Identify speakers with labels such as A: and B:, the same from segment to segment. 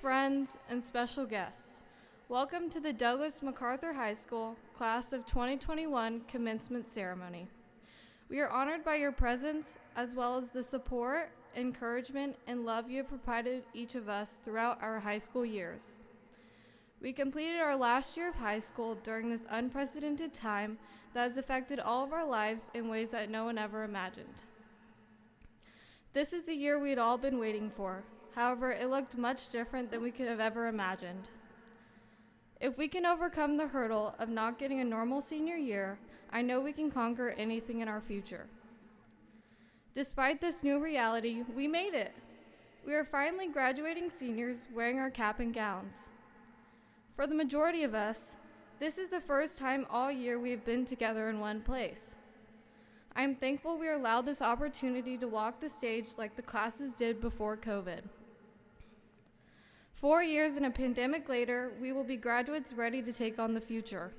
A: friends, and special guests. Welcome to the Douglas MacArthur High School Class of 2021 Commencement Ceremony. We are honored by your presence as well as the support, encouragement, and love you have provided each of us throughout our high school years. We completed our last year of high school during this unprecedented time that has affected all of our lives in ways that no one ever imagined. This is the year we had all been waiting for. However, it looked much different than we could have ever imagined. If we can overcome the hurdle of not getting a normal senior year, I know we can conquer anything in our future. Despite this new reality, we made it. We are finally graduating seniors wearing our cap and gowns. For the majority of us, this is the first time all year we have been together in one place. I am thankful we are allowed this opportunity to walk the stage like the classes did before COVID. 4 years and a pandemic later, we will be graduates ready to take on the future.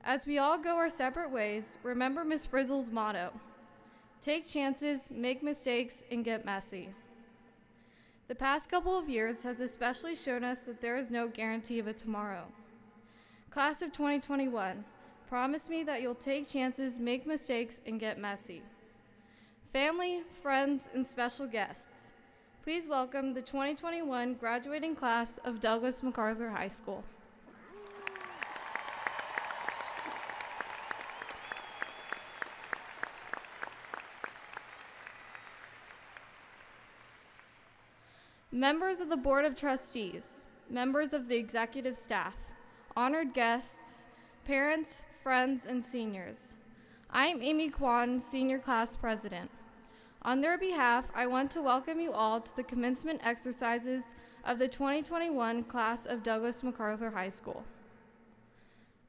A: As we all go our separate ways, remember Ms. Frizzle's motto: take chances, make mistakes, and get messy. The past couple of years has especially shown us that there is no guarantee of a tomorrow. Class of 2021, promise me that you'll take chances, make mistakes, and get messy. Family, friends, and special guests, please welcome the 2021 graduating class of Douglas MacArthur High School. Members of the Board of Trustees, members of the executive staff, honored guests, parents, friends, and seniors. I am Amy Kwan, Senior Class President. On their behalf, I want to welcome you all to the commencement exercises of the 2021 class of Douglas MacArthur High School.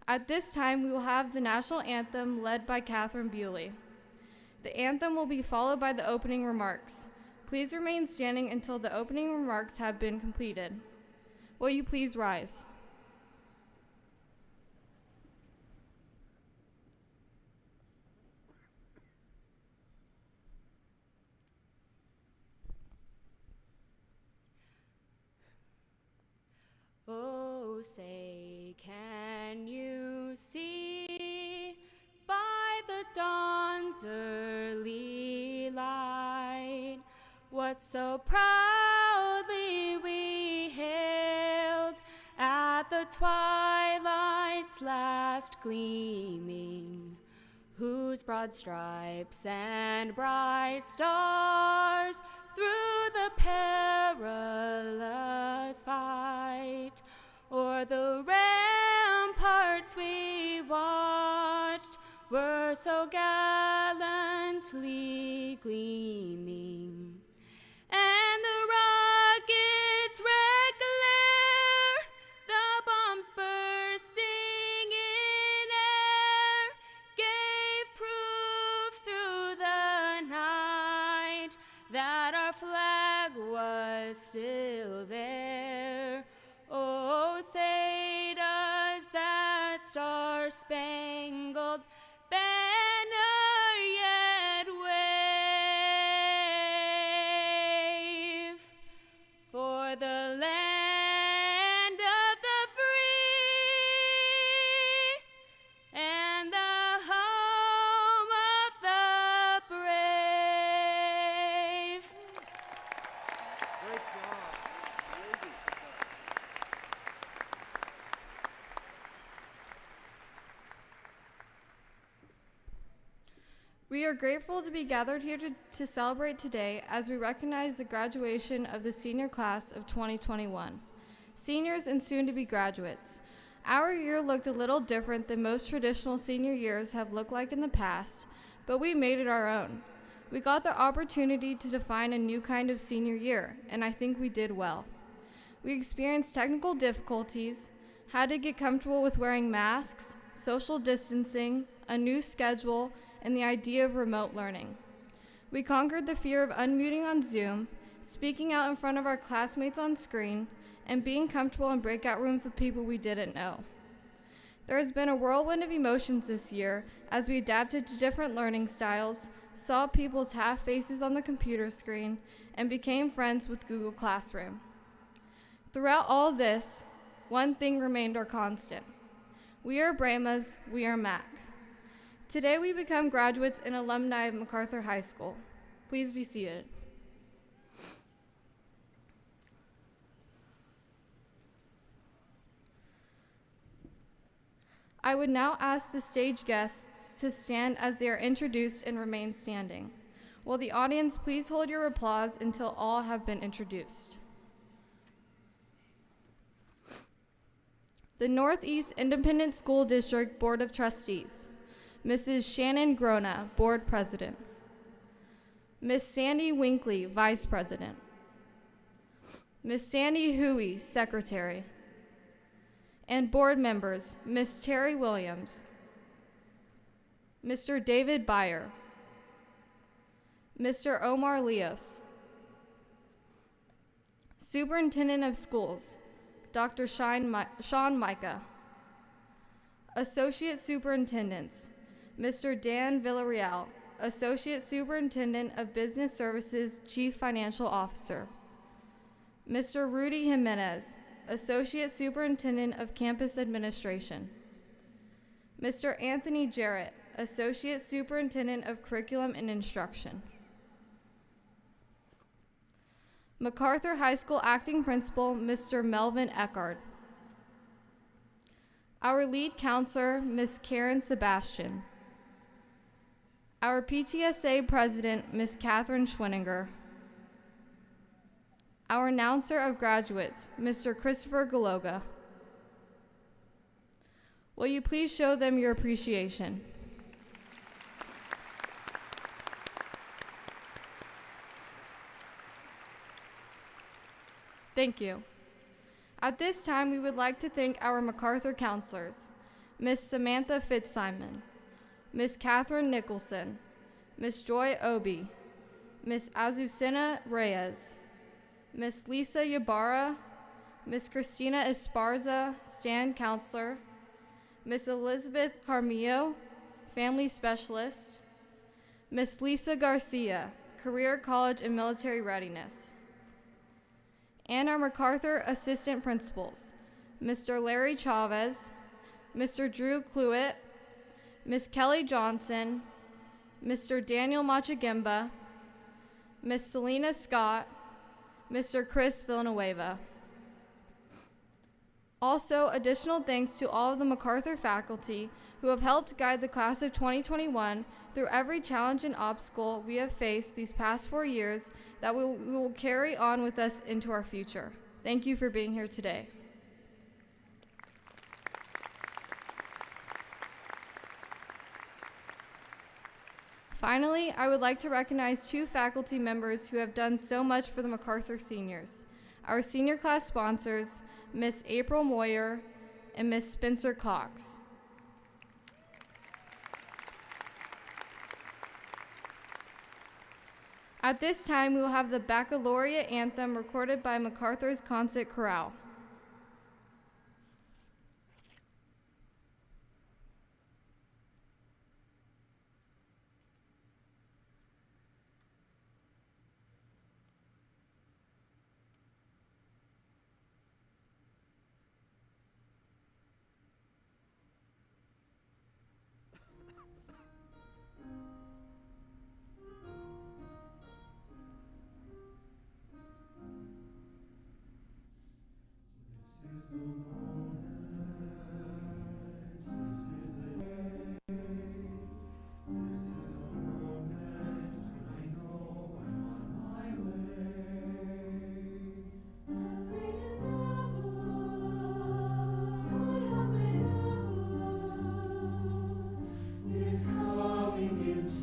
A: At this time, we will have the national anthem led by Catherine Bewley. The anthem will be followed by the opening remarks. Please remain standing until the opening remarks have been completed. Will you please rise?
B: Oh, say, can you see by the dawn's early light what so proudly we hailed at the twilight's last gleaming, whose broad stripes and bright stars through the perilous fight o'er the ramparts we watched were so gallantly gleaming, and the rockets' red glare, the bombs bursting in air, gave proof through the night that our flag was still there. Oh, say does that star-spangled banner yet wave for the land of the free and the home of the brave.
C: Great job. Lady.
A: We are grateful to be gathered here to celebrate today as we recognize the graduation of the senior class of 2021. Seniors and soon-to-be graduates. Our year looked a little different than most traditional senior years have looked like in the past, but we made it our own. We got the opportunity to define a new kind of senior year, and I think we did well. We experienced technical difficulties, had to get comfortable with wearing masks, social distancing, a new schedule, and the idea of remote learning. We conquered the fear of unmuting on Zoom, speaking out in front of our classmates on screen, and being comfortable in breakout rooms with people we didn't know. There has been a whirlwind of emotions this year as we adapted to different learning styles, saw people's half faces on the computer screen, and became friends with Google Classroom. Throughout all this, one thing remained our constant. We are Brahmas, we are Mac. Today we become graduates and alumni of MacArthur High School. Please be seated. I would now ask the stage guests to stand as they are introduced and remain standing. Will the audience please hold your applause until all have been introduced? The Northeast Independent School District Board of Trustees, Mrs. Shannon Grona, Board President. Ms. Sandy Winkley, Vice President. Ms. Sandy Huey, Secretary. And board members, Ms. Terry Williams, Mr. David Byer, Mr. Omar Leos, Superintendent of Schools, Dr. Sean Micah, Associate Superintendents, Mr. Dan Villarreal, Associate Superintendent of Business Services, Chief Financial Officer, Mr. Rudy Jimenez, Associate Superintendent of Campus Administration, Mr. Anthony Jarrett, Associate Superintendent of Curriculum and Instruction, MacArthur High School Acting Principal, Mr. Melvin Eckard, our lead counselor, Ms. Karen Sebastian, our PTSA President, Ms. Catherine Schwinninger, our announcer of graduates, Mr. Christopher Galoga. Will you please show them your appreciation? Thank you. At this time, we would like to thank our MacArthur counselors, Ms. Samantha Fitzsimon, Ms. Catherine Nicholson, Ms. Joy Obi, Ms. Azucena Reyes, Ms. Lisa Ybarra, Ms. Christina Esparza, Stand Counselor, Ms. Elizabeth Jaramillo, Family Specialist, Ms. Lisa Garcia, Career College and Military Readiness, and our MacArthur Assistant Principals, Mr. Larry Chavez, Mr. Drew Cluett, Ms. Kelly Johnson, Mr. Daniel Machagemba, Ms. Selena Scott, Mr. Chris Villanueva. Also, additional thanks to all of the MacArthur faculty who have helped guide the class of 2021 through every challenge and obstacle we have faced these past 4 years that we will carry on with us into our future. Thank you for being here today. Finally, I would like to recognize 2 faculty members who have done so much for the MacArthur seniors. Our senior class sponsors, Miss April Moyer and Miss Spencer Cox. At this time, we will have the baccalaureate anthem recorded by MacArthur's Concert Chorale.
D: Is coming into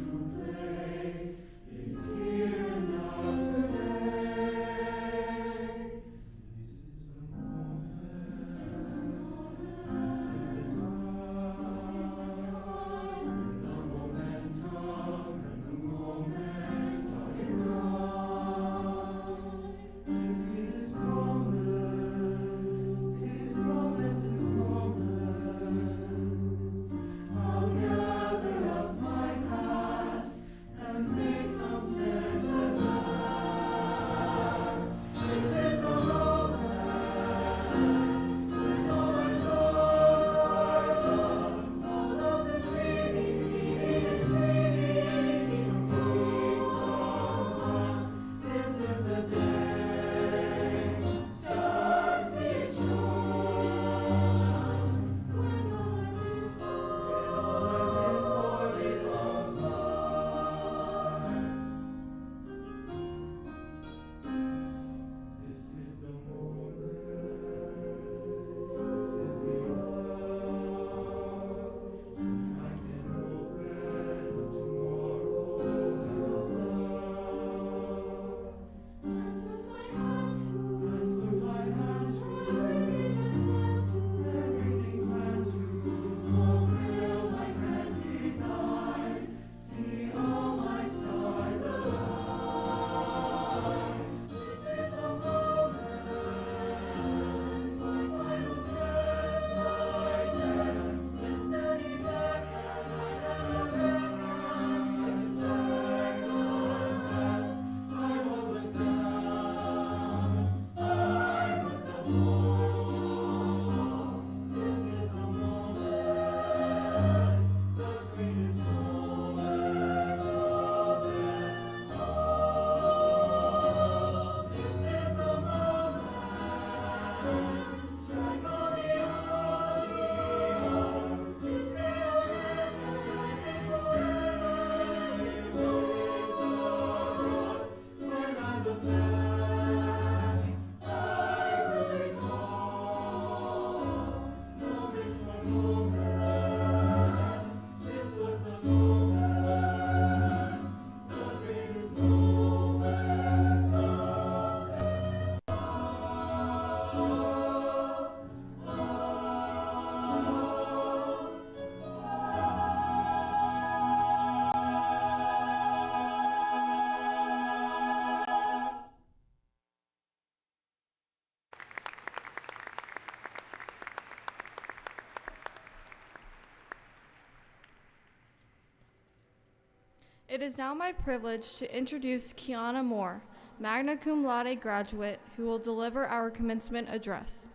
A: It is now my privilege to introduce Kiana Moore, magna cum laude graduate, who will deliver our commencement address.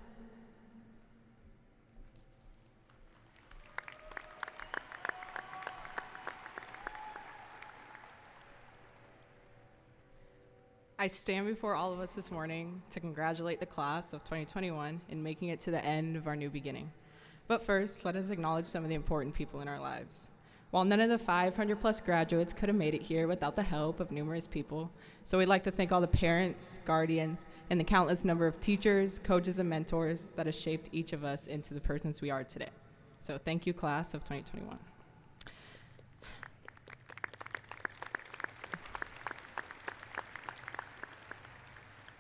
D: I stand before all of us this morning to congratulate the class of 2021 in making it to the end of our new beginning. But first, let us acknowledge some of the important people in our lives. While none of the 500 plus graduates could have made it here without the help of numerous people, so we'd like to thank all the parents, guardians, and the countless number of teachers, coaches, and mentors that have shaped each of us into the persons we are today. So thank you, class of 2021.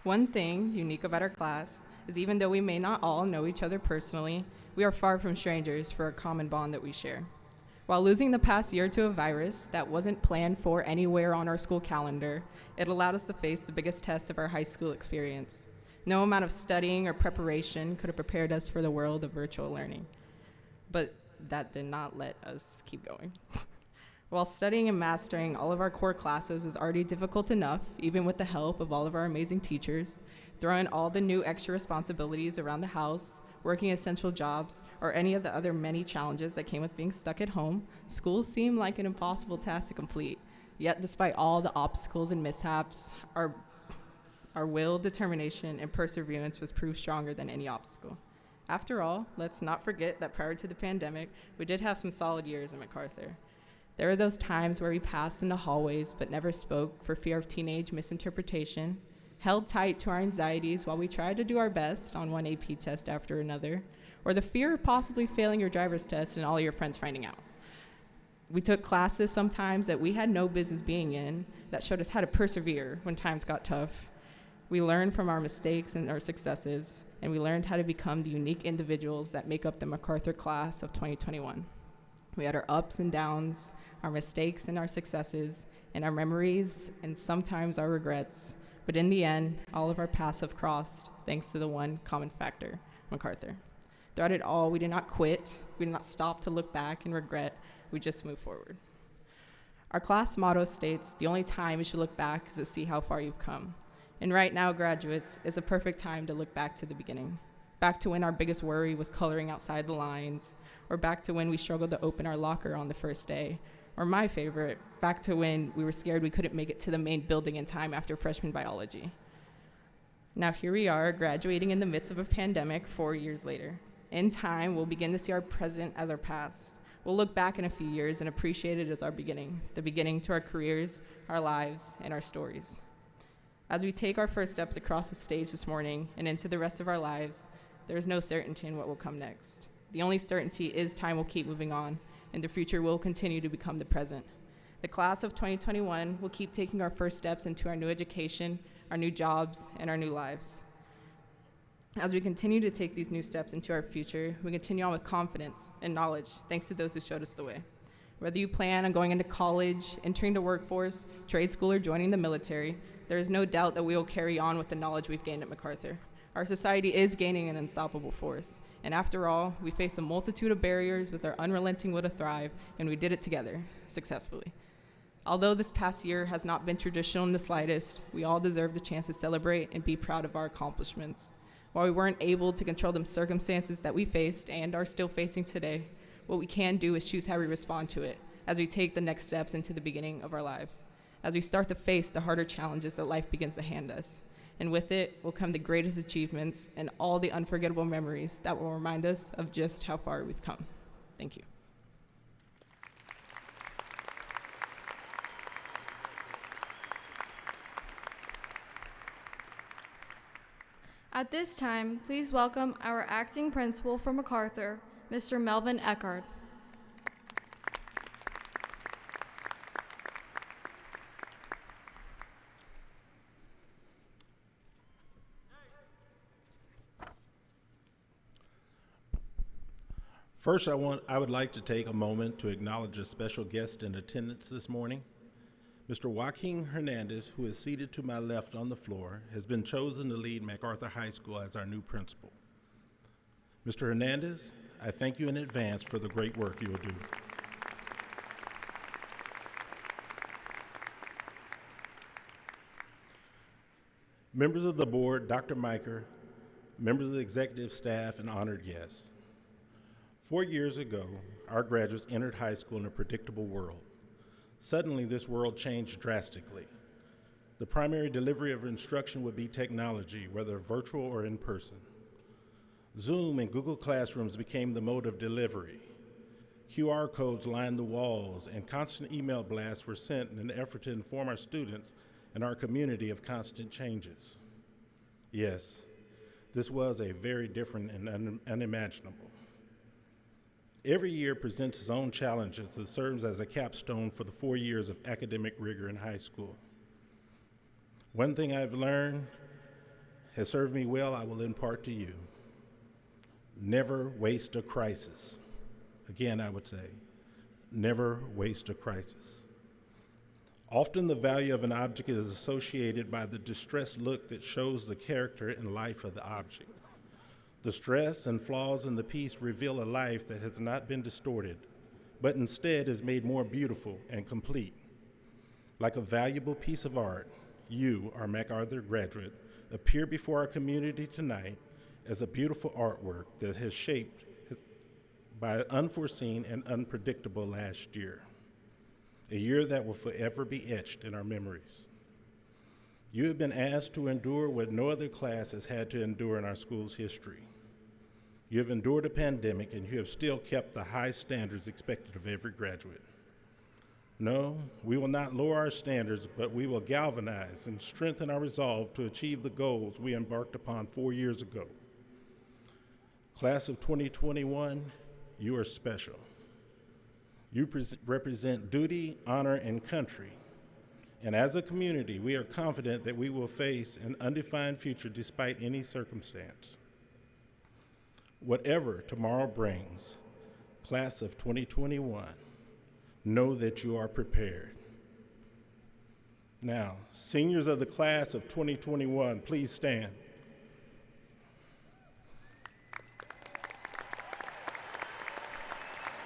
D: One thing unique about our class is even though we may not all know each other personally, we are far from strangers for a common bond that we share. While losing the past year to a virus that wasn't planned for anywhere on our school calendar, it allowed us to face the biggest test of our high school experience. No amount of studying or preparation could have prepared us for the world of virtual learning. But that did not let us keep going. While studying and mastering all of our core classes was already difficult enough, even with the help of all of our amazing teachers, throwing all the new extra responsibilities around the house, working essential jobs, or any of the other many challenges that came with being stuck at home, school seemed like an impossible task to complete. Yet despite all the obstacles and mishaps, our will, determination, and perseverance was proved stronger than any obstacle. After all, let's not forget that prior to the pandemic, we did have some solid years at MacArthur. There were those times where we passed in the hallways but never spoke for fear of teenage misinterpretation, held tight to our anxieties while we tried to do our best on one AP test after another, or the fear of possibly failing your driver's test and all your friends finding out. We took classes sometimes that we had no business being in that showed us how to persevere when times got tough. We learned from our mistakes and our successes, and we learned how to become the unique individuals that make up the MacArthur class of 2021. We had our ups and downs, our mistakes and our successes, and our memories and sometimes our regrets. But in the end, all of our paths have crossed thanks to the one common factor, MacArthur. Throughout it all, we did not quit. We did not stop to look back and regret. We just moved forward. Our class motto states, the only time you should look back is to see how far you've come. And right now, graduates, is a perfect time to look back to the beginning. Back to when our biggest worry was coloring outside the lines, or back to when we struggled to open our locker on the first day, or my favorite, back to when we were scared we couldn't make it to the main building in time after freshman biology. Now here we are, graduating in the midst of a pandemic 4 years later. In time, we'll begin to see our present as our past. We'll look back in a few years and appreciate it as our beginning, the beginning to our careers, our lives, and our stories. As we take our first steps across the stage this morning and into the rest of our lives, there is no certainty in what will come next. The only certainty is time will keep moving on, and the future will continue to become the present. The class of 2021 will keep taking our first steps into our new education, our new jobs, and our new lives. As we continue to take these new steps into our future, we continue on with confidence and knowledge, thanks to those who showed us the way. Whether you plan on going into college, entering the workforce, trade school, or joining the military, there is no doubt that we will carry on with the knowledge we've gained at MacArthur. Our society is gaining an unstoppable force, and after all, we face a multitude of barriers with our unrelenting will to thrive, and we did it together, successfully. Although this past year has not been traditional in the slightest, we all deserve the chance to celebrate and be proud of our accomplishments. While we weren't able to control the circumstances that we faced and are still facing today, what we can do is choose how we respond to it as we take the next steps into the beginning of our lives, as we start to face the harder challenges that life begins to hand us. And with it will come the greatest achievements and all the unforgettable memories that will remind us of just how far we've come. Thank you.
A: At this time, please welcome our acting principal for MacArthur, Mr. Melvin Eckard.
E: First, I would like to take a moment to acknowledge a special guest in attendance this morning. Mr. Joaquin Hernandez, who is seated to my left on the floor, has been chosen to lead MacArthur High School as our new principal. Mr. Hernandez, I thank you in advance for the great work you will do. members of the board, Dr. Miker, members of the executive staff, and honored guests. 4 years ago, our graduates entered high school in a predictable world. Suddenly, this world changed drastically. The primary delivery of instruction would be technology, whether virtual or in person. Zoom and Google Classrooms became the mode of delivery. QR codes lined the walls, and constant email blasts were sent in an effort to inform our students and our community of constant changes. Yes, this was a very different and unimaginable. Every year presents its own challenges and serves as a capstone for the 4 years of academic rigor in high school. One thing I've learned has served me well, I will impart to you. Never waste a crisis. Again, I would say, never waste a crisis. Often the value of an object is associated by the distressed look that shows the character and life of the object. The stress and flaws in the piece reveal a life that has not been distorted, but instead is made more beautiful and complete. Like a valuable piece of art, you, our MacArthur graduate, appear before our community tonight as a beautiful artwork that has shaped by an unforeseen and unpredictable last year, a year that will forever be etched in our memories. You have been asked to endure what no other class has had to endure in our school's history. You have endured a pandemic, and you have still kept the high standards expected of every graduate. No, we will not lower our standards, but we will galvanize and strengthen our resolve to achieve the goals we embarked upon 4 years ago. Class of 2021, you are special. You represent duty, honor, and country. And as a community, we are confident that we will face an undefined future despite any circumstance. Whatever tomorrow brings, class of 2021, know that you are prepared. Now, seniors of the class of 2021, please stand.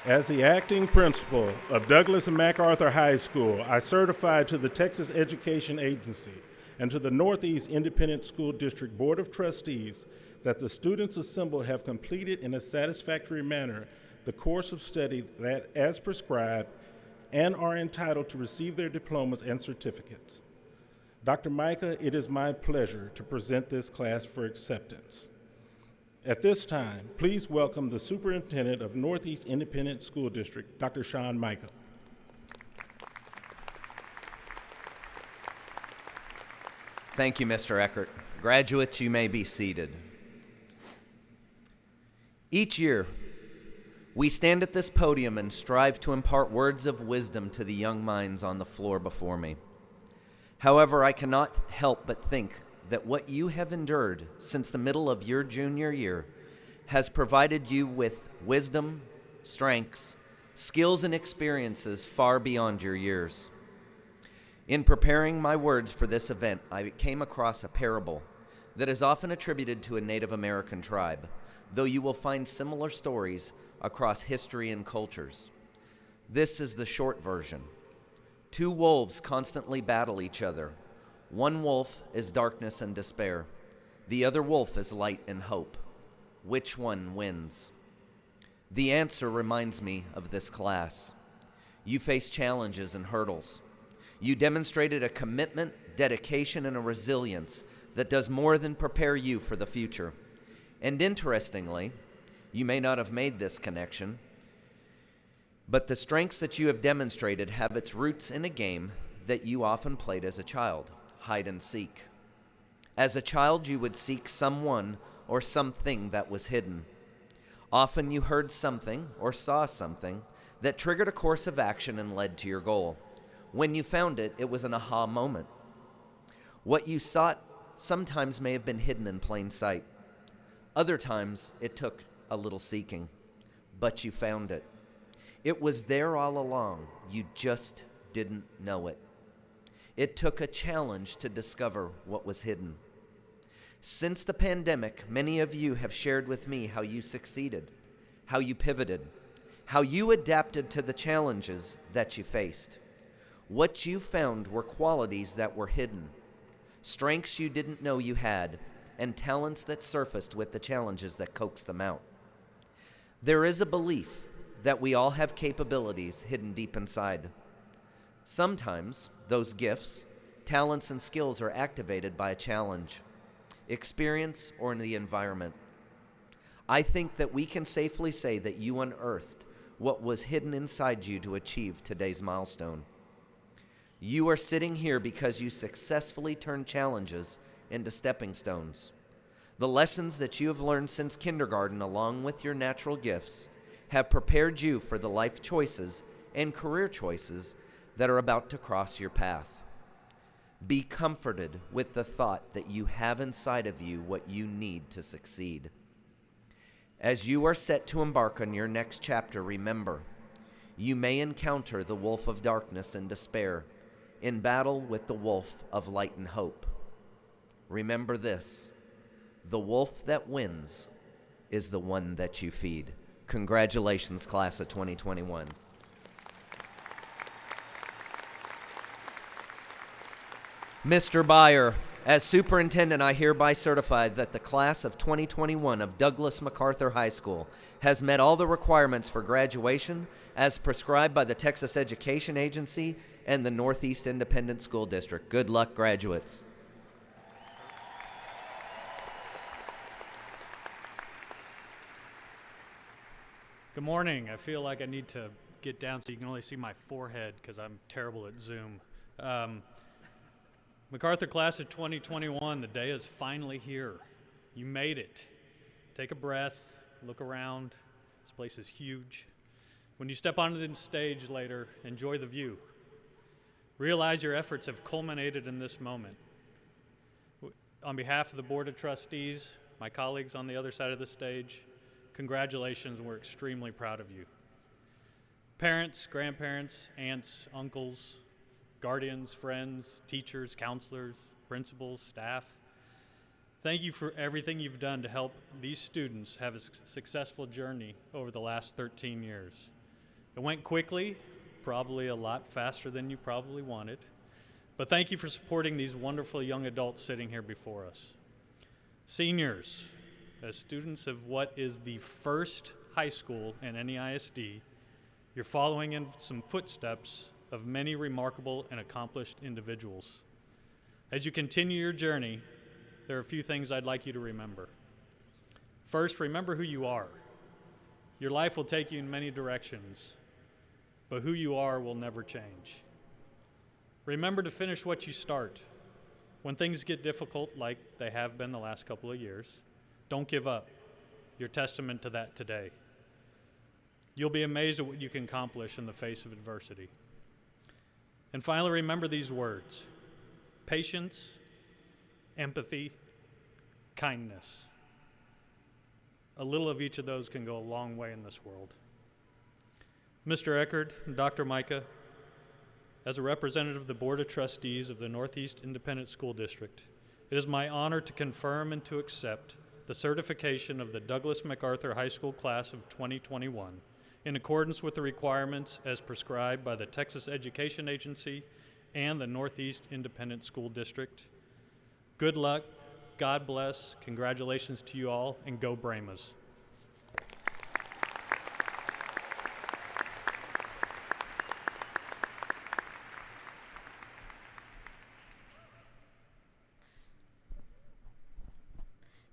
E: As the acting principal of Douglas and MacArthur High School, I certify to the Texas Education Agency and to the Northeast Independent School District Board of Trustees that the students assembled have completed in a satisfactory manner the course of study that, as prescribed, and are entitled to receive their diplomas and certificates. Dr. Micah, it is my pleasure to present this class for acceptance. At this time, please welcome the Superintendent of Northeast Independent School District, Dr. Sean Micah.
F: Thank you, Mr. Eckert. Graduates, you may be seated. Each year, we stand at this podium and strive to impart words of wisdom to the young minds on the floor before me. However, I cannot help but think that what you have endured since the middle of your junior year has provided you with wisdom, strengths, skills, and experiences far beyond your years. In preparing my words for this event, I came across a parable that is often attributed to a Native American tribe, though you will find similar stories across history and cultures. This is the short version. Two wolves constantly battle each other. One wolf is darkness and despair. The other wolf is light and hope. Which one wins? The answer reminds me of this class. You faced challenges and hurdles. You demonstrated a commitment, dedication, and a resilience that does more than prepare you for the future. And interestingly, you may not have made this connection, but the strengths that you have demonstrated have its roots in a game that you often played as a child, hide and seek. As a child, you would seek someone or something that was hidden. Often you heard something or saw something that triggered a course of action and led to your goal. When you found it, it was an aha moment. What you sought sometimes may have been hidden in plain sight. Other times, it took a little seeking, but you found it. It was there all along. You just didn't know it. It took a challenge to discover what was hidden. Since the pandemic, many of you have shared with me how you succeeded, how you pivoted, how you adapted to the challenges that you faced. What you found were qualities that were hidden, strengths you didn't know you had, and talents that surfaced with the challenges that coaxed them out. There is a belief that we all have capabilities hidden deep inside. Sometimes those gifts, talents, and skills are activated by a challenge, experience, or in the environment. I think that we can safely say that you unearthed what was hidden inside you to achieve today's milestone. You are sitting here because you successfully turned challenges into stepping stones. The lessons that you have learned since kindergarten, along with your natural gifts, have prepared you for the life choices and career choices that are about to cross your path. Be comforted with the thought that you have inside of you what you need to succeed. As you are set to embark on your next chapter, remember, you may encounter the wolf of darkness and despair in battle with the wolf of light and hope. Remember this, the wolf that wins is the one that you feed. Congratulations, class of 2021. Mr. Byer, as superintendent, I hereby certify that the class of 2021 of Douglas MacArthur High School has met all the requirements for graduation as prescribed by the Texas Education Agency and the Northeast Independent School District. Good luck, graduates.
G: Good morning. I feel like I need to get down so you can only see my forehead because I'm terrible at Zoom. MacArthur class of 2021, the day is finally here. You made it. Take a breath, look around. This place is huge. When you step onto the stage later, enjoy the view. Realize your efforts have culminated in this moment. On behalf of the Board of Trustees, my colleagues on the other side of the stage, congratulations, we're extremely proud of you. Parents, grandparents, aunts, uncles, guardians, friends, teachers, counselors, principals, staff, thank you for everything you've done to help these students have a successful journey over the last 13 years. It went quickly, probably a lot faster than you probably wanted, but thank you for supporting these wonderful young adults sitting here before us. Seniors, as students of what is the first high school in any ISD, you're following in some footsteps of many remarkable and accomplished individuals. As you continue your journey, there are a few things I'd like you to remember. First, remember who you are. Your life will take you in many directions, but who you are will never change. Remember to finish what you start. When things get difficult, like they have been the last couple of years, don't give up. You're testament to that today. You'll be amazed at what you can accomplish in the face of adversity. And finally, remember these words: patience, empathy, kindness. A little of each of those can go a long way in this world. Mr. Eckert and Dr. Micah, as a representative of the Board of Trustees of the Northeast Independent School District, it is my honor to confirm and to accept the certification of the Douglas MacArthur High School class of 2021 in accordance with the requirements as prescribed by the Texas Education Agency and the Northeast Independent School District. Good luck, God bless, congratulations to you all, and go Brahmas.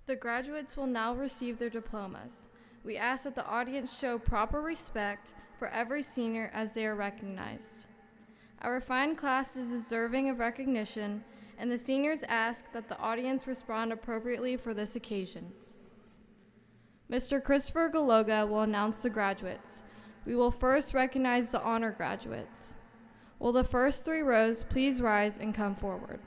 A: The graduates will now receive their diplomas. We ask that the audience show proper respect for every senior as they are recognized. Our fine class is deserving of recognition, and the seniors ask that the audience respond appropriately for this occasion. Mr. Christopher Galoga will announce the graduates. We will first recognize the honor graduates. Will the first 3 rows please rise and come forward?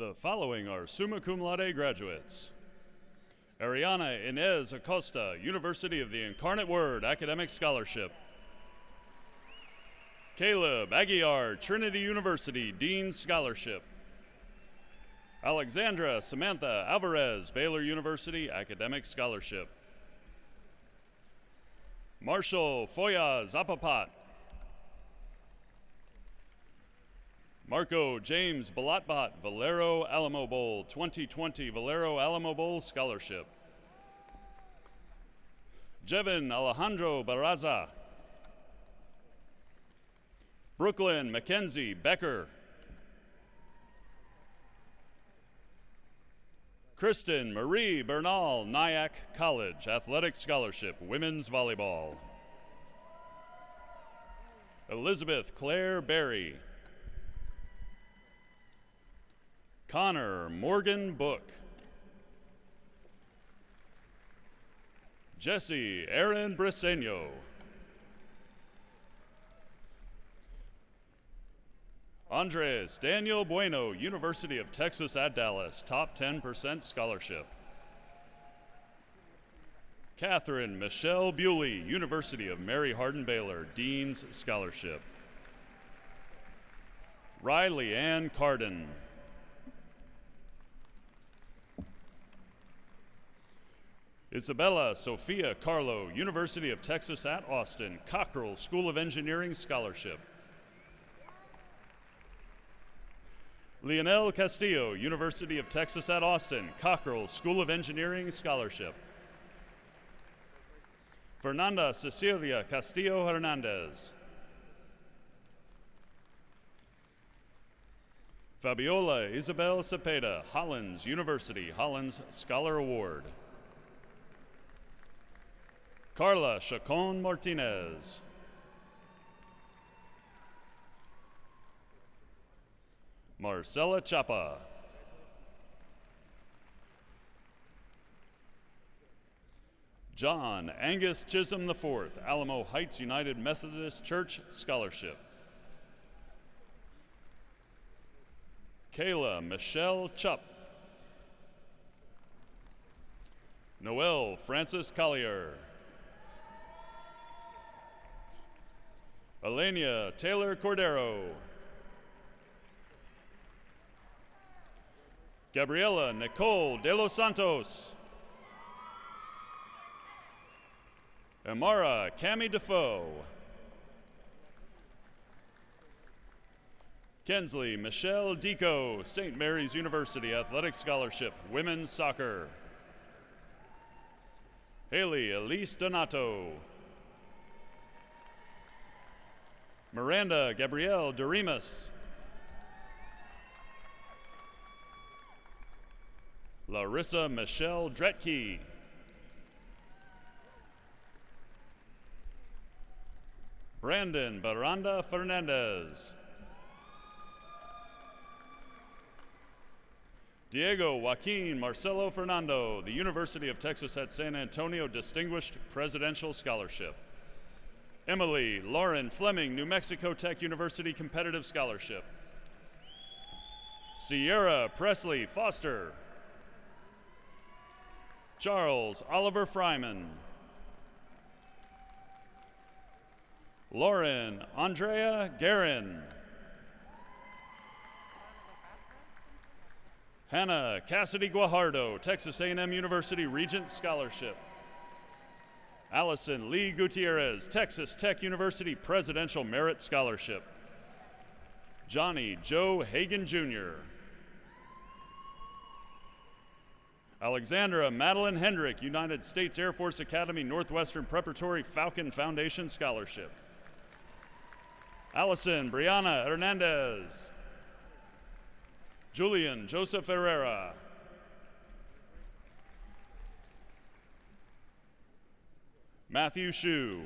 H: The following are summa cum laude graduates. Ariana Inez Acosta, University of the Incarnate Word, Academic Scholarship. Caleb Aguiar, Trinity University, Dean's Scholarship. Alexandra Samantha Alvarez, Baylor University, Academic Scholarship. Marshall Foya Zapapat. Marco James Balatbat, Valero Alamo Bowl, 2020 Valero Alamo Bowl Scholarship. Jevin Alejandro Barraza. Brooklyn Mackenzie Becker. Kristen Marie Bernal, Nyack College, Athletic Scholarship, Women's Volleyball. Elizabeth Claire Berry. Connor Morgan Book. Jesse Aaron Briseño. Andres Daniel Bueno, University of Texas at Dallas, top 10% scholarship. Catherine Michelle Bewley, University of Mary Hardin Baylor, Dean's Scholarship. Riley Ann Carden. Isabella Sofia Carlo, University of Texas at Austin, Cockrell School of Engineering Scholarship. Leonel Castillo, University of Texas at Austin, Cockrell School of Engineering Scholarship. Fernanda Cecilia Castillo Hernandez. Fabiola Isabel Cepeda, Hollins University, Hollins Scholar Award. Carla Chacon Martinez. Marcela Chapa. John Angus Chisholm IV, Alamo Heights United Methodist Church Scholarship. Kayla Michelle Chupp. Noel Francis Collier. Elenia Taylor Cordero. Gabriela Nicole de los Santos. Amara Cami Defoe. Kensley Michelle Deco, St. Mary's University Athletic Scholarship, Women's Soccer. Haley Elise Donato. Miranda Gabrielle Dorimas. Larissa Michelle Dretke. Brandon Baranda Fernandez. Diego Joaquin Marcelo Fernando, the University of Texas at San Antonio Distinguished Presidential Scholarship. Emily Lauren Fleming, New Mexico Tech University Competitive Scholarship. Sierra Presley Foster. Charles Oliver Fryman. Lauren Andrea Guerin. Hannah Cassidy Guajardo, Texas A&M University Regent Scholarship. Allison Lee Gutierrez, Texas Tech University Presidential Merit Scholarship. Johnny Joe Hagan Jr. Alexandra Madeline Hendrick, United States Air Force Academy Northwestern Preparatory Falcon Foundation Scholarship. Allison Brianna Hernandez. Julian Joseph Herrera. Matthew Shue.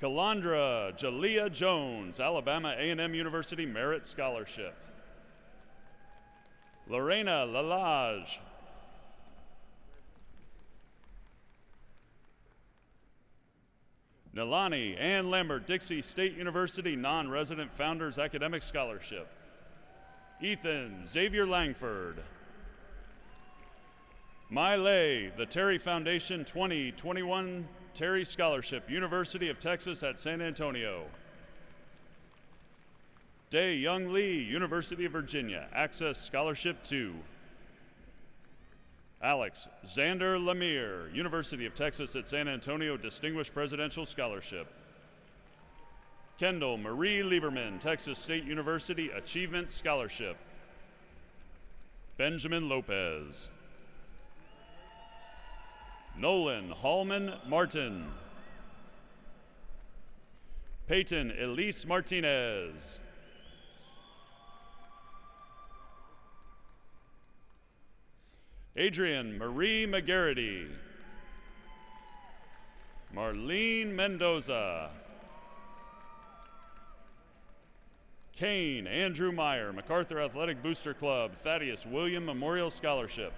H: Kalandra Jalea Jones, Alabama A&M University Merit Scholarship. Lorena Lalage. Nalani Ann Lambert, Dixie State University Non-Resident Founders Academic Scholarship. Ethan Xavier Langford. My Lay, the Terry Foundation 2021 Terry Scholarship, University of Texas at San Antonio. Dae Young Lee, University of Virginia, Access Scholarship 2. Alex Xander Lemire, University of Texas at San Antonio, Distinguished Presidential Scholarship. Kendall Marie Lieberman, Texas State University, Achievement Scholarship. Benjamin Lopez. Nolan Hallman Martin. Peyton Elise Martinez. Adrian Marie McGarity. Marlene Mendoza. Kane Andrew Meyer, MacArthur Athletic Booster Club, Thaddeus William Memorial Scholarship.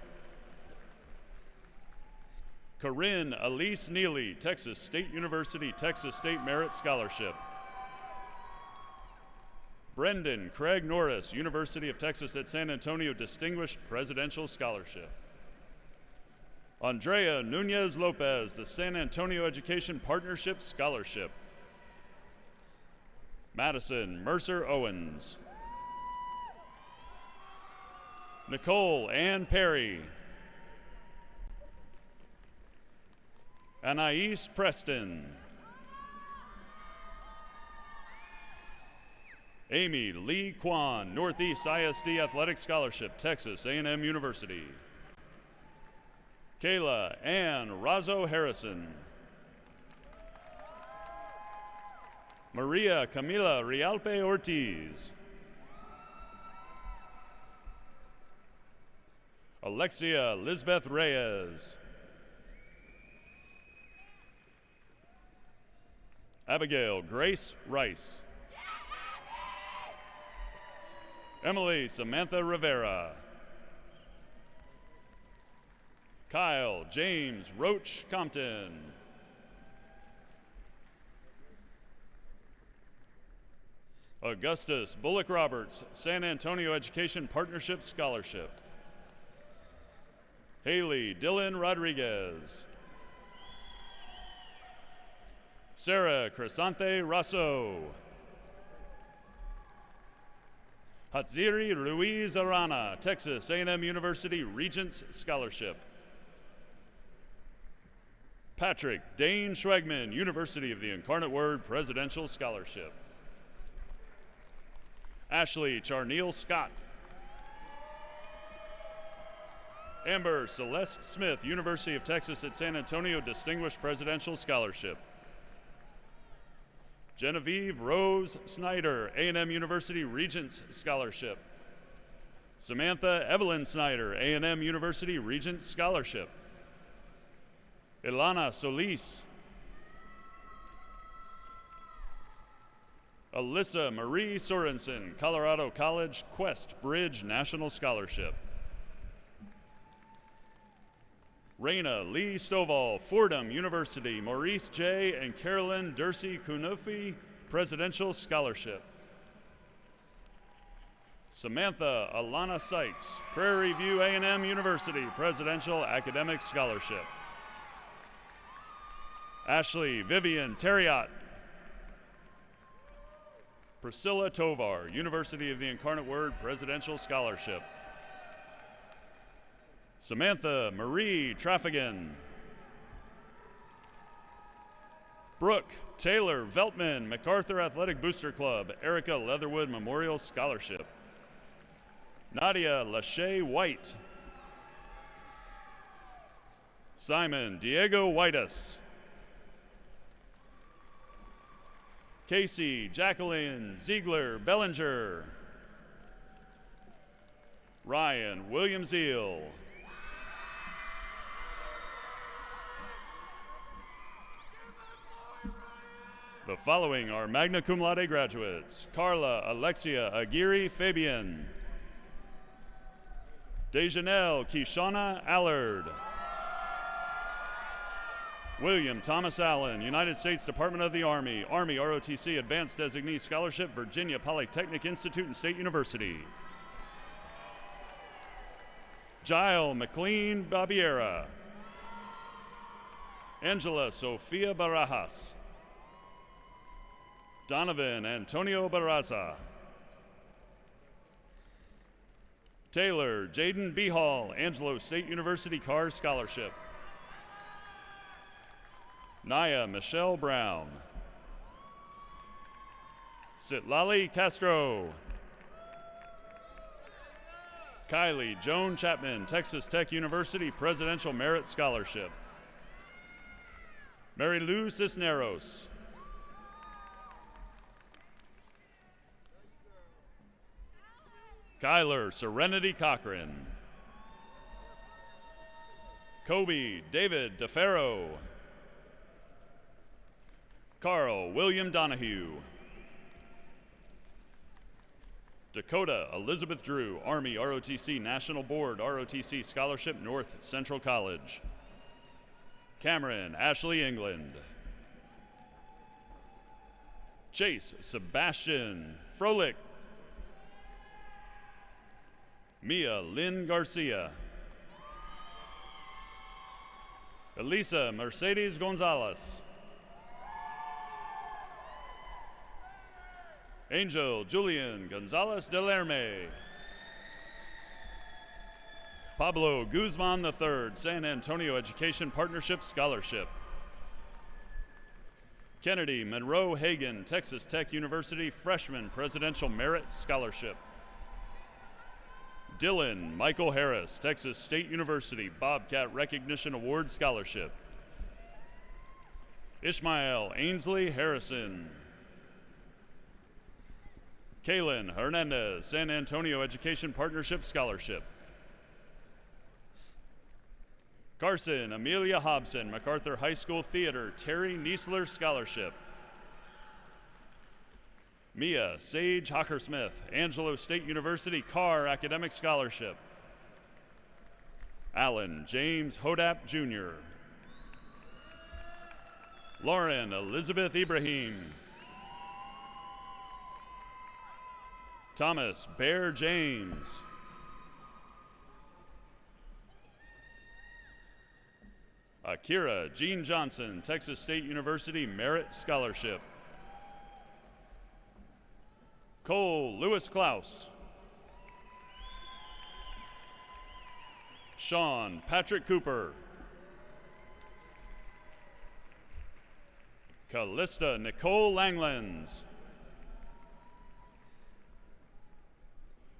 H: Corinne Elise Neely, Texas State University, Texas State Merit Scholarship. Brendan Craig Norris, University of Texas at San Antonio, Distinguished Presidential Scholarship. Andrea Nunez Lopez, the San Antonio Education Partnership Scholarship. Madison Mercer Owens. Nicole Ann Perry. Anais Preston. Amy Lee Kwan, Northeast ISD Athletic Scholarship, Texas A&M University. Kayla Ann Razzo Harrison. Maria Camila Rialpe Ortiz. Alexia Lisbeth Reyes. Abigail Grace Rice. Emily Samantha Rivera. Kyle James Roach Compton. Augustus Bullock Roberts, San Antonio Education Partnership Scholarship. Haley Dylan Rodriguez. Sarah Crescente Rasso. Hatziri Ruiz Arana, Texas A&M University Regents Scholarship. Patrick Dane Schwegman, University of the Incarnate Word Presidential Scholarship. Ashley Charneal Scott. Amber Celeste Smith, University of Texas at San Antonio Distinguished Presidential Scholarship. Genevieve Rose Snyder, A&M University Regents Scholarship. Samantha Evelyn Snyder, A&M University Regents Scholarship. Ilana Solis. Alyssa Marie Sorensen, Colorado College Quest Bridge National Scholarship. Raina Lee Stovall, Fordham University, Maurice J. and Carolyn Dursey Kunufi Presidential Scholarship. Samantha Alana Sykes, Prairie View A&M University Presidential Academic Scholarship. Ashley Vivian Terriot. Priscilla Tovar, University of the Incarnate Word Presidential Scholarship. Samantha Marie Traffigan. Brooke Taylor Veltman, MacArthur Athletic Booster Club, Erica Leatherwood Memorial Scholarship. Nadia Lachey White. Simon Diego Whitus. Casey Jacqueline Ziegler Bellinger. Ryan William Zeal. The following are magna cum laude graduates: Carla Alexia Aguirre Fabian. Dejanelle Kishana Allard. William Thomas Allen, United States Department of the Army, Army ROTC Advanced Designee Scholarship, Virginia Polytechnic Institute and State University. Jael McLean Babiera. Angela Sofia Barajas. Donovan Antonio Barraza. Taylor Jaden Behall, Angelo State University Carr Scholarship. Naya Michelle Brown. Sitlali Castro. Kylie Joan Chapman, Texas Tech University Presidential Merit Scholarship. Mary Lou Cisneros. Kyler Serenity Cochran. Kobe David DeFaro. Carl William Donahue. Dakota Elizabeth Drew, Army ROTC National Board ROTC Scholarship, North Central College. Cameron Ashley England. Chase Sebastian Froelich. Mia Lynn Garcia. Elisa Mercedes Gonzalez. Angel Julian Gonzalez Delerme. Pablo Guzman III, San Antonio Education Partnership Scholarship. Kennedy Monroe Hagan, Texas Tech University Freshman Presidential Merit Scholarship. Dylan Michael Harris, Texas State University Bobcat Recognition Award Scholarship. Ishmael Ainsley Harrison. Kaylin Hernandez, San Antonio Education Partnership Scholarship. Carson Amelia Hobson, MacArthur High School Theater Terry Niesler Scholarship. Mia Sage Hockersmith, Angelo State University Carr Academic Scholarship. Alan James Hodap Jr. Lauren Elizabeth Ibrahim. Thomas Bear James. Akira Jean Johnson, Texas State University Merit Scholarship. Cole Lewis Klaus. Sean Patrick Cooper. Callista Nicole Langlands.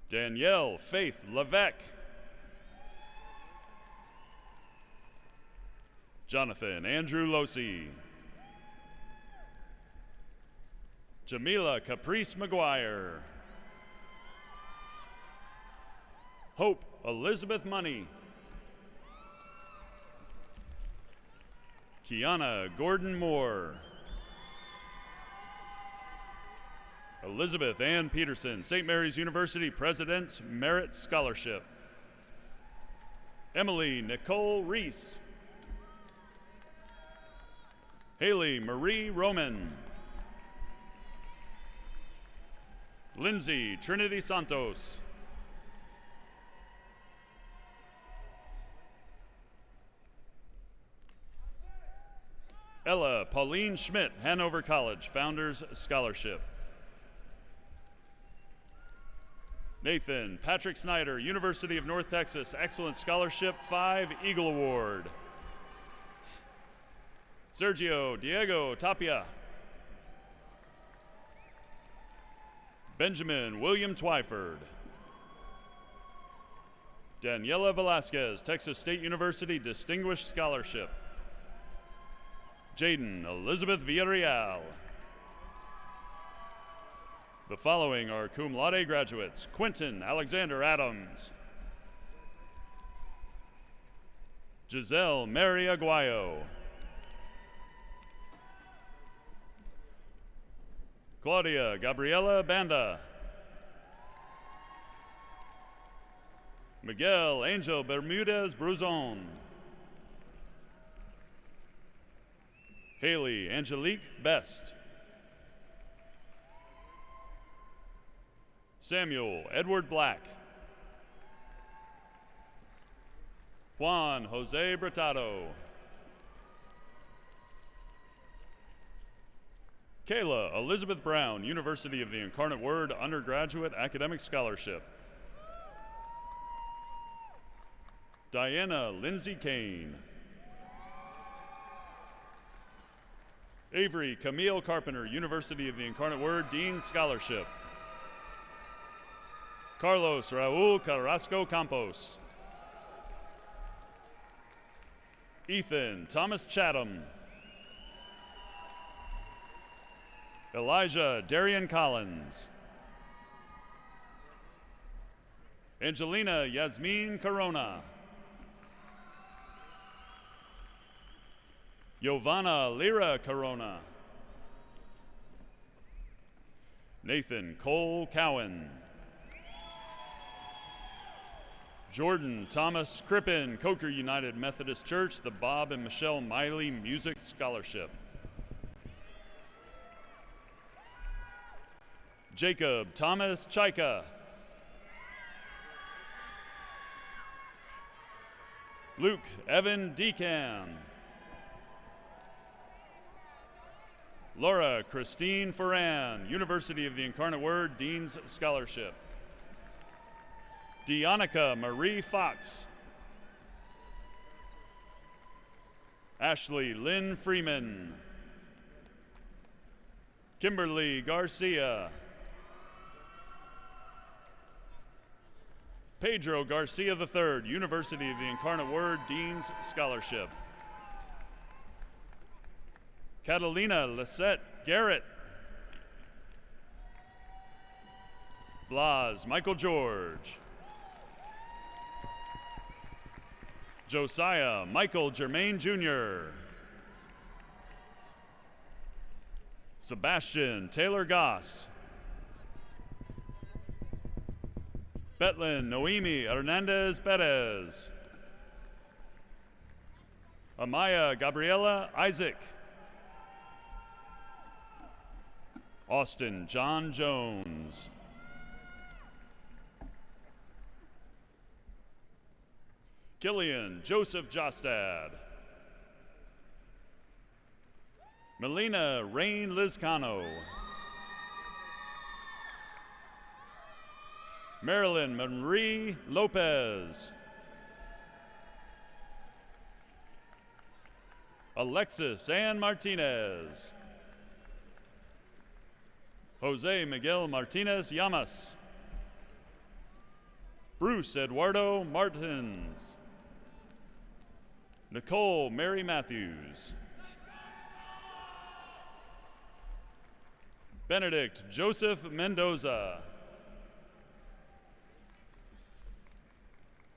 H: Danielle Faith Levesque. Jonathan Andrew Losi. Jamila Caprice McGuire. Hope Elizabeth Money. Kiana Gordon Moore. Elizabeth Ann Peterson, St. Mary's University President's Merit Scholarship. Emily Nicole Reese. Haley Marie Roman. Lindsay Trinity Santos. Ella Pauline Schmidt, Hanover College, Founders Scholarship. Nathan Patrick Snyder, University of North Texas, Excellent Scholarship 5 Eagle Award. Sergio Diego Tapia. Benjamin William Twyford. Daniela Velasquez, Texas State University Distinguished Scholarship. Jaden Elizabeth Villarreal. The following are cum laude graduates: Quentin Alexander Adams, Giselle Mary Aguayo, Claudia Gabriela Banda, Miguel Angel Bermudez Bruzon, Haley Angelique Best, Samuel Edward Black, Juan Jose Bretado. Kayla Elizabeth Brown, University of the Incarnate Word Undergraduate Academic Scholarship. Diana Lindsay Kane. Avery Camille Carpenter, University of the Incarnate Word Dean Scholarship. Carlos Raul Carrasco Campos. Ethan Thomas Chatham. Elijah Darian Collins. Angelina Yasmin Corona. Giovanna Lira Corona. Nathan Cole Cowan. Jordan Thomas Crippen, Coker United Methodist Church, the Bob and Michelle Miley Music Scholarship. Jacob Thomas Chaika. Luke Evan Decam. Laura Christine Ferran, University of the Incarnate Word Dean's Scholarship. Deonica Marie Fox. Ashley Lynn Freeman. Kimberly Garcia. Pedro Garcia III, University of the Incarnate Word Dean's Scholarship. Catalina Lisette Garrett. Blas Michael George. Josiah Michael Germain Jr. Sebastian Taylor Goss. Betlin Noemi Hernandez Perez. Amaya Gabriela Isaac. Austin John Jones. Killian Joseph Jostad. Melina Rain Lizcano. Marilyn Marie Lopez. Alexis Ann Martinez. Jose Miguel Martinez Llamas. Bruce Eduardo Martins. Nicole Mary Matthews. Benedict Joseph Mendoza.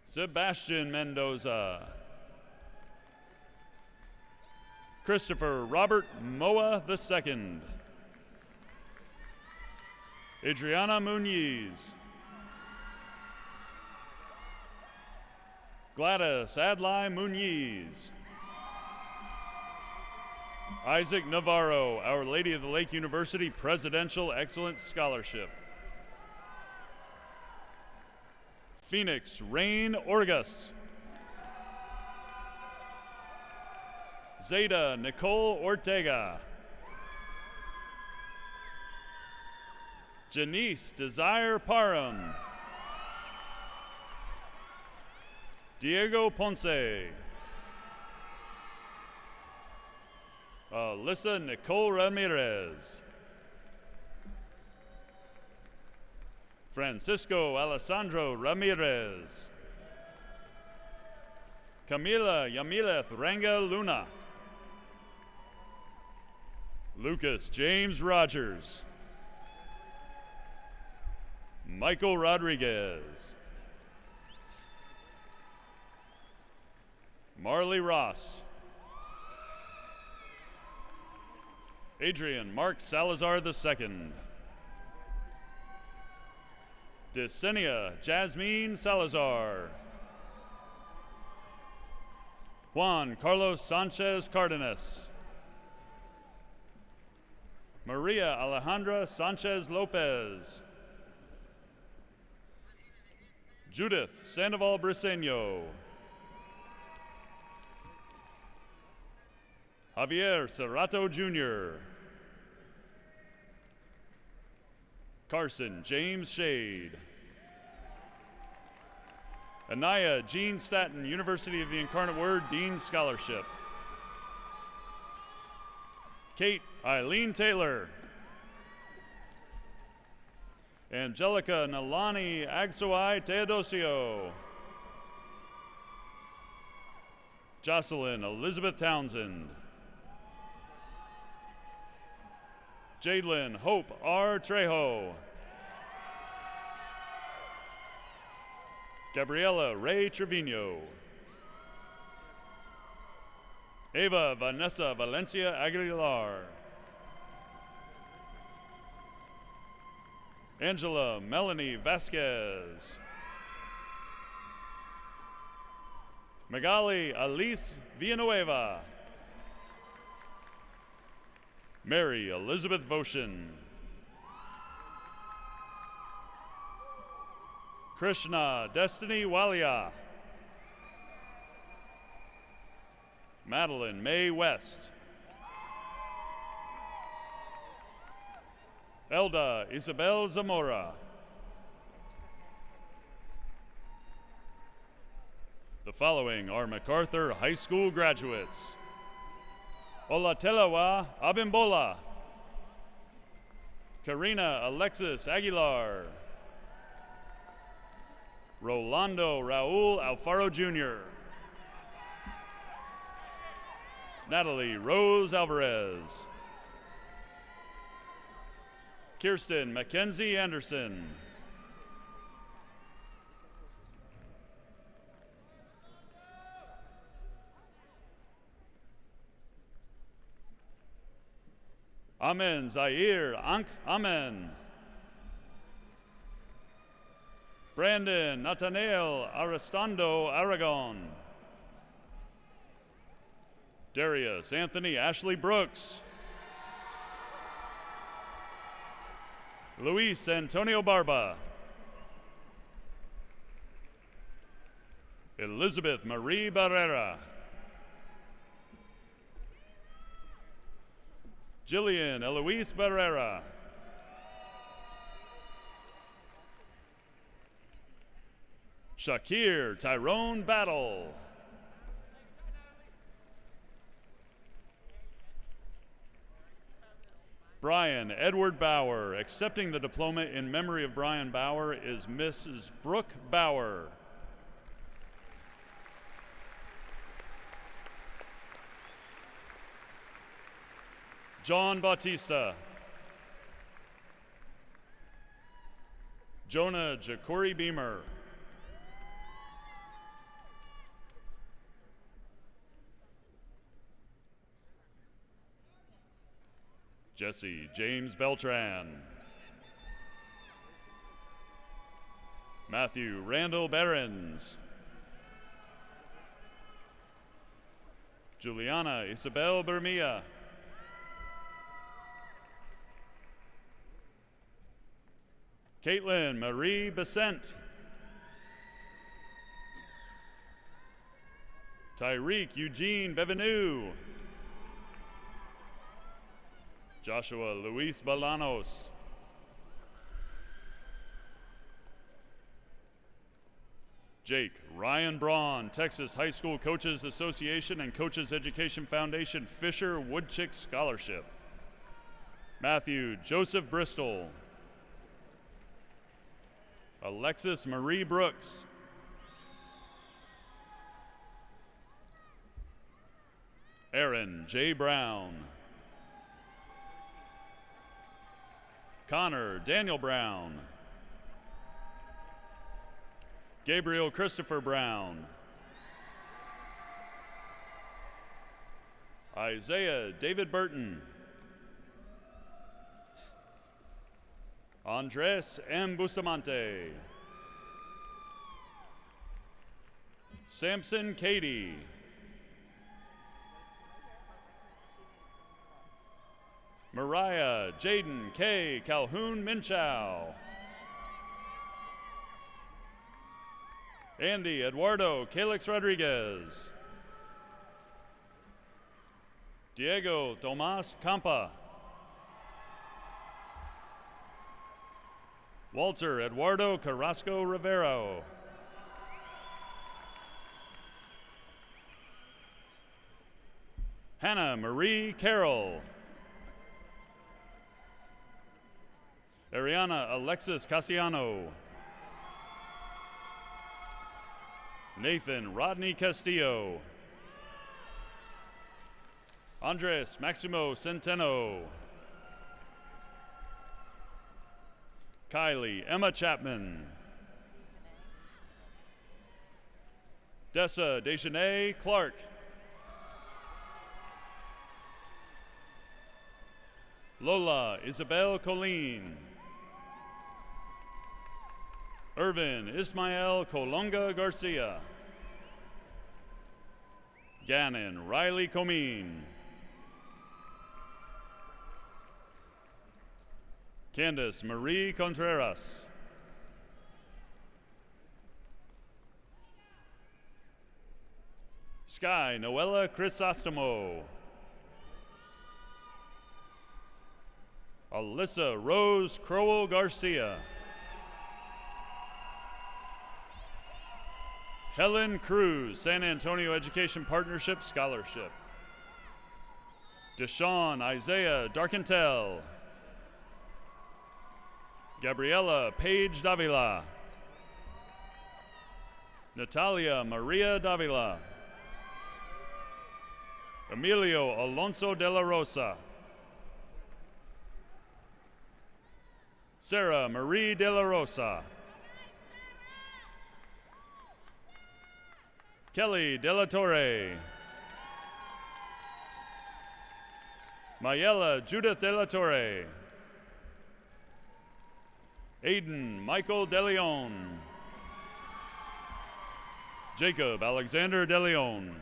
H: Sebastian Mendoza. Christopher Robert Moa II. Adriana Muniz. Gladys Adlai Muniz. Isaac Navarro, Our Lady of the Lake University Presidential Excellence Scholarship. Phoenix Rain Orgus. Zeta Nicole Ortega. Janice Desire Parham. Diego Ponce. Alyssa Nicole Ramirez. Francisco Alessandro Ramirez. Camila Yamileth Ranga Luna. Lucas James Rogers. Michael Rodriguez. Marley Ross. Adrian Mark Salazar II. Desenia Jasmine Salazar. Juan Carlos Sanchez Cardenas. Maria Alejandra Sanchez Lopez. Judith Sandoval Briseño. Javier Cerrato Jr., Carson James Shade, Anaya Jean Staton, University of the Incarnate Word, Dean's Scholarship. Kate Eileen Taylor, Angelica Nalani Agsoai Teodosio, Jocelyn Elizabeth Townsend, Jadlyn Hope R. Trejo, Gabriela Ray Trevino, Ava Vanessa Valencia Aguilar, Angela Melanie Vasquez, Magali Alice Villanueva, Mary Elizabeth Voshin, Krishna Destiny Walia, Madeline Mae West, Elda Isabel Zamora. The following are MacArthur High School graduates: Olatelawa Abimbola, Karina Alexis Aguilar, Rolando Raul Alfaro Jr., Natalie Rose Alvarez, Kirsten Mackenzie Anderson, Amen Zaire Ankh Amen, Brandon Nathaniel Arrestondo Aragon, Darius Anthony Ashley Brooks, Luis Antonio Barba, Elizabeth Marie Barrera, Jillian Eloise Barrera, Shakir Tyrone Battle, Brian Edward Bauer. Accepting the diploma in memory of Brian Bauer is Mrs. Brooke Bauer. John Bautista, Jonah Jacori Beamer, Jesse James Beltran, Matthew Randall Behrens, Juliana Isabel Bermia, Caitlin Marie Besant, Tyreek Eugene Bevenu, Joshua Luis Balanos, Jake Ryan Braun, Texas High School Coaches Association and Coaches Education Foundation Fisher Woodchick Scholarship, Matthew Joseph Bristol, Alexis Marie Brooks, Aaron J. Brown, Connor Daniel Brown, Gabriel Christopher Brown, Isaiah David Burton, Andres M. Bustamante, Samson Cady, Mariah Jaden K. Calhoun Minchow, Andy Eduardo Calix Rodriguez, Diego Tomas Campa. Walter Eduardo Carrasco Rivero. Hannah Marie Carroll. Ariana Alexis Casiano. Nathan Rodney Castillo. Andres Maximo Centeno. Kylie Emma Chapman. Dessa Deschanay Clark. Lola Isabel Colleen. Irvin Ismael Colonga Garcia. Gannon Riley Comeen. Candace Marie Contreras. Sky Noella Crisostomo. Alyssa Rose Crowell Garcia. Helen Cruz, San Antonio Education Partnership Scholarship. Deshaun Isaiah Darkentel. Gabriela Paige Davila. Natalia Maria Davila. Emilio Alonso de la Rosa. Sarah Marie de la Rosa. Kelly De La Torre. Mayela Judith De La Torre. Aiden Michael De Leon. Jacob Alexander De Leon.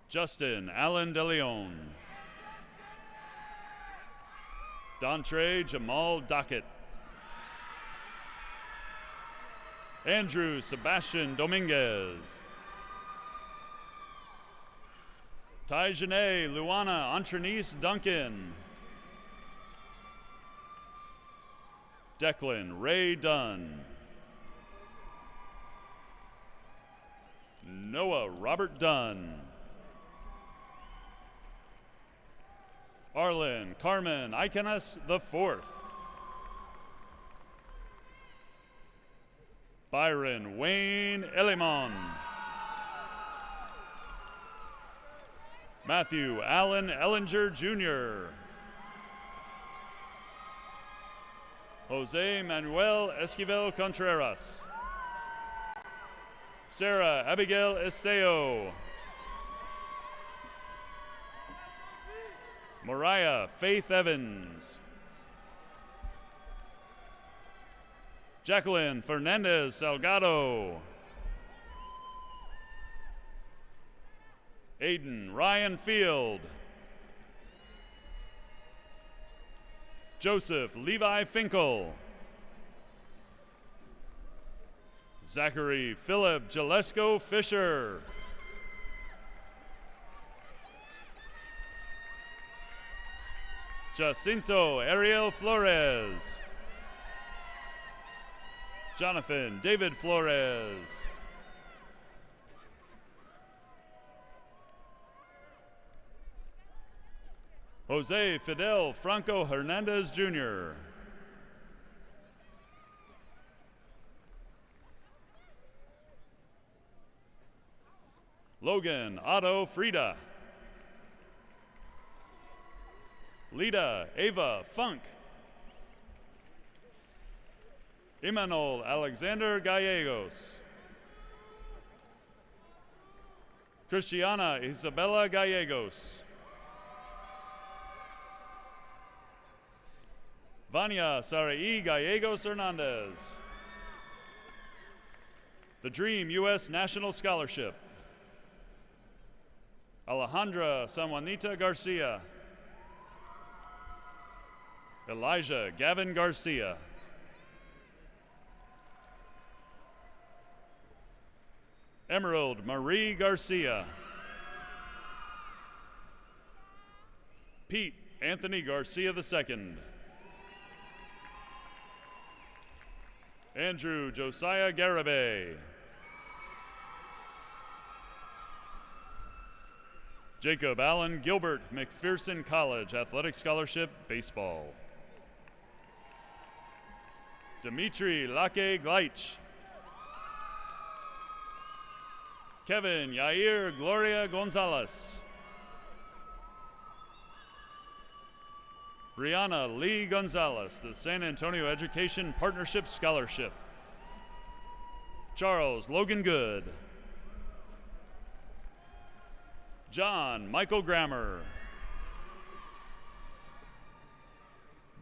H: Justin Allen De Leon. Dontre Jamal Dockett. Andrew Sebastian Dominguez. Tajane Luana Antranice Duncan. Declan Ray Dunn. Noah Robert Dunn. Arlen Carmen Icanas IV. Byron Wayne Elimon. Matthew Allen Ellinger Jr. Jose Manuel Esquivel Contreras. Sarah Abigail Esteo. Mariah Faith Evans. Jacqueline Fernandez Salgado. Aiden Ryan Field. Joseph Levi Finkel. Zachary Philip Gillesco Fisher. Jacinto Ariel Flores. Jonathan David Flores. Jose Fidel Franco Hernandez Jr. Logan Otto Frida. Lita Ava Funk. Imanol Alexander Gallegos. Christiana Isabella Gallegos. Vania Sarai Gallegos Hernandez. The Dream U.S. National Scholarship. Alejandra San Juanita Garcia. Elijah Gavin Garcia. Emerald Marie Garcia. Pete Anthony Garcia II. Andrew Josiah Garibay. Jacob Allen Gilbert, McPherson College, Athletic Scholarship, Baseball. Dimitri Lake Gleich. Kevin Yair Gloria Gonzalez. Brianna Lee Gonzalez, the San Antonio Education Partnership Scholarship. Charles Logan Good. John Michael Grammer.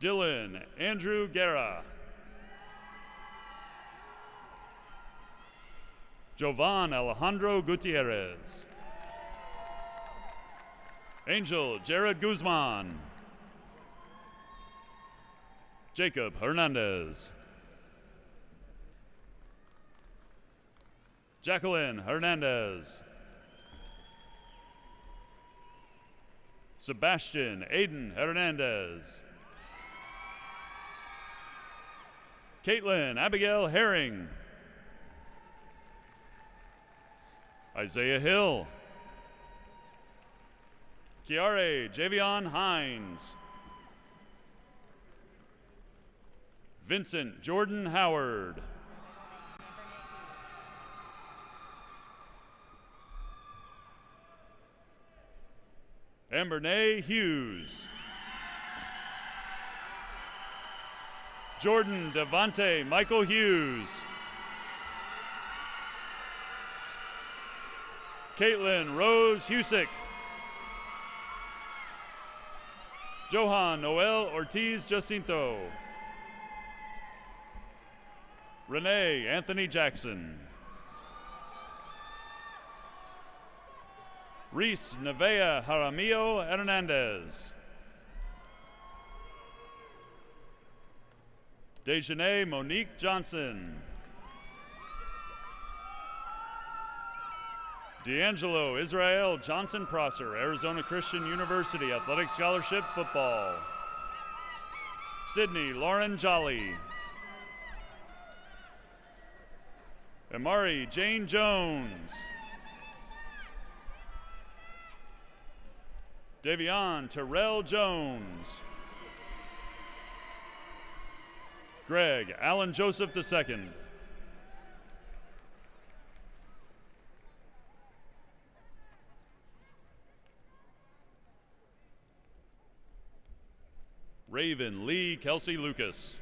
H: Dylan Andrew Guerra. Jovan Alejandro Gutierrez. Angel Jared Guzman. Jacob Hernandez. Jacqueline Hernandez. Sebastian Aiden Hernandez. Caitlin Abigail Herring. Isaiah Hill. Kiare Javion Hines. Vincent Jordan Howard. Ambernay Hughes. Jordan Devante Michael Hughes. Caitlin Rose Husick. Johan Noel Ortiz Jacinto. Renee Anthony Jackson. Reese Nevea Jaramillo Hernandez. Dejanay Monique Johnson. D'Angelo Israel Johnson Prosser, Arizona Christian University Athletic Scholarship Football. Sydney Lauren Jolly. Amari Jane Jones. Davion Terrell Jones. Greg Allen Joseph II. Raven Lee Kelsey Lucas.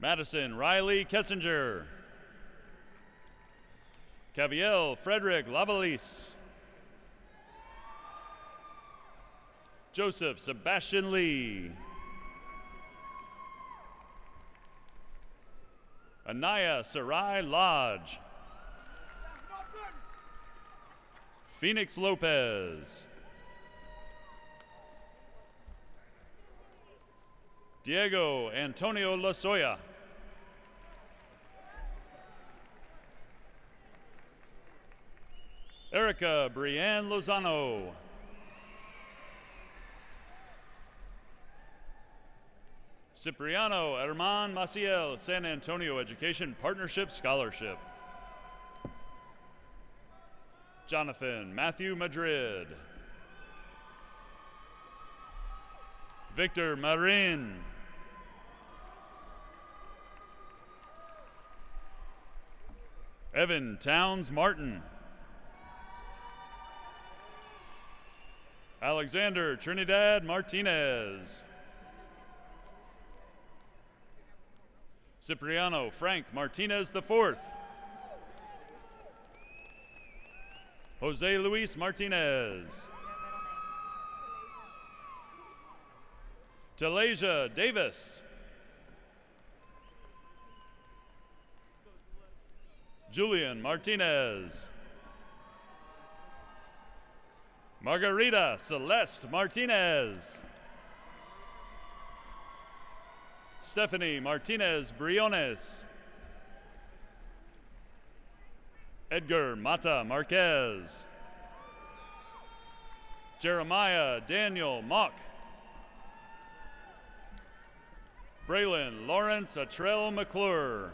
H: Madison Riley Kessinger. Caviel Frederick Lavalis. Joseph Sebastian Lee. Anaya Sarai Lodge. Phoenix Lopez. Diego Antonio Lasoya. Erica Brianne Lozano. Cipriano Herman Maciel, San Antonio Education Partnership Scholarship. Jonathan Matthew Madrid. Victor Marin. Evan Towns Martin. Alexander Trinidad Martinez. Cipriano Frank Martinez IV. Jose Luis Martinez. Talasia Davis. Julian Martinez. Margarita Celeste Martinez. Stephanie Martinez Briones. Edgar Mata Marquez. Jeremiah Daniel Mock. Braylon Lawrence Atrell McClure.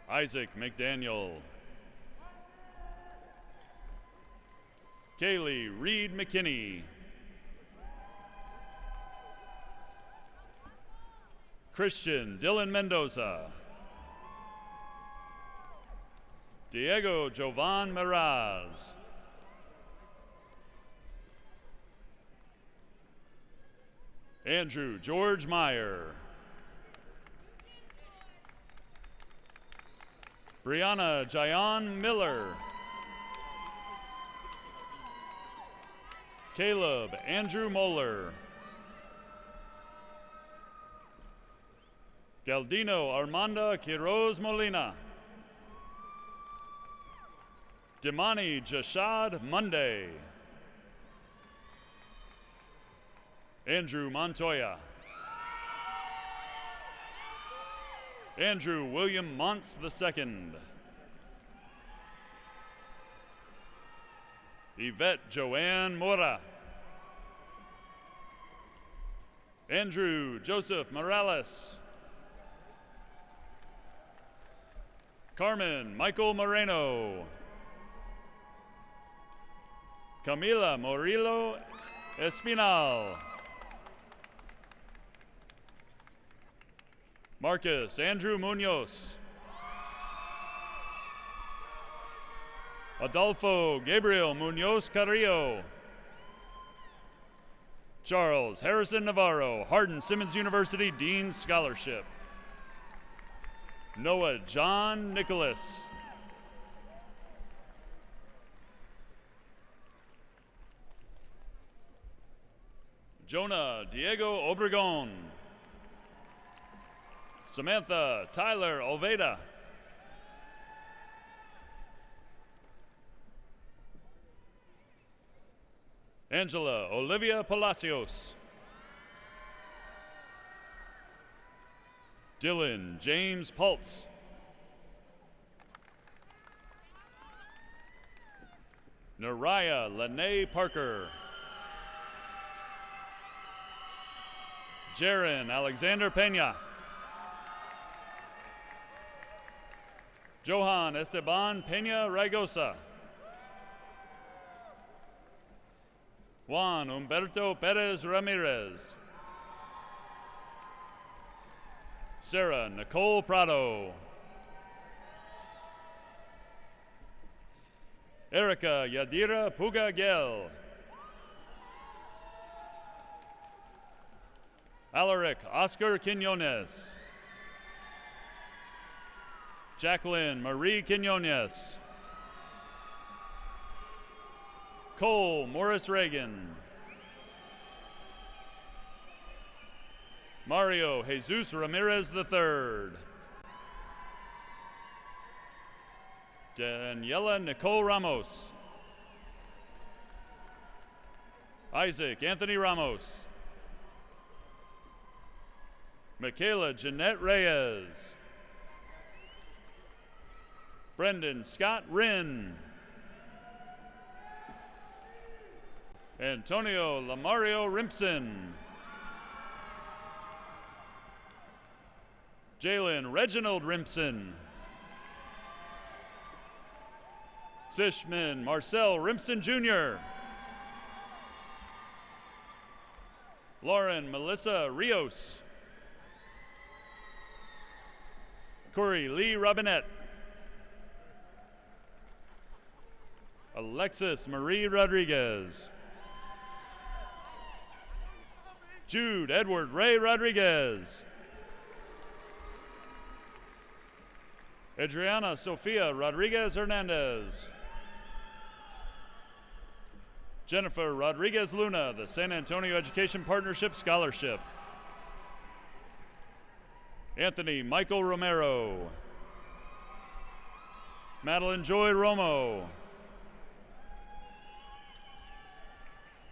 H: Isaac McDaniel. Kaylee Reed McKinney. Christian Dylan Mendoza. Diego Jovan Meraz. Andrew George Meyer. Brianna Jayan Miller. Caleb Andrew Moeller. Galdino Armanda Quiroz Molina. Dimani Jashad Monday. Andrew Montoya. Andrew William Montz II. Yvette Joanne Mora. Andrew Joseph Morales. Carmen Michael Moreno. Camila Morillo Espinal. Marcus Andrew Munoz. Adolfo Gabriel Munoz Carrillo. Charles Harrison Navarro, Hardin Simmons University Dean's Scholarship. Noah John Nicholas. Jonah Diego Obregon. Samantha Tyler Oveda. Angela Olivia Palacios. Dylan James Pultz. Naraya Lene Parker. Jaron Alexander Pena. Johan Esteban Pena Raigosa. Juan Humberto Perez Ramirez. Sarah Nicole Prado. Erica Yadira Puga Gel. Alaric Oscar Quinones. Jacqueline Marie Quinones. Cole Morris Reagan. Mario Jesus Ramirez III. Daniela Nicole Ramos. Isaac Anthony Ramos. Michaela Jeanette Reyes. Brendan Scott Wren. Antonio Lamario Rimpson. Jalen Reginald Rimpson. Sishman Marcel Rimpson Jr. Lauren Melissa Rios. Corey Lee Robinette. Alexis Marie Rodriguez. Jude Edward Ray Rodriguez. Adriana Sofia Rodriguez Hernandez. Jennifer Rodriguez Luna, the San Antonio Education Partnership Scholarship. Anthony Michael Romero. Madeline Joy Romo.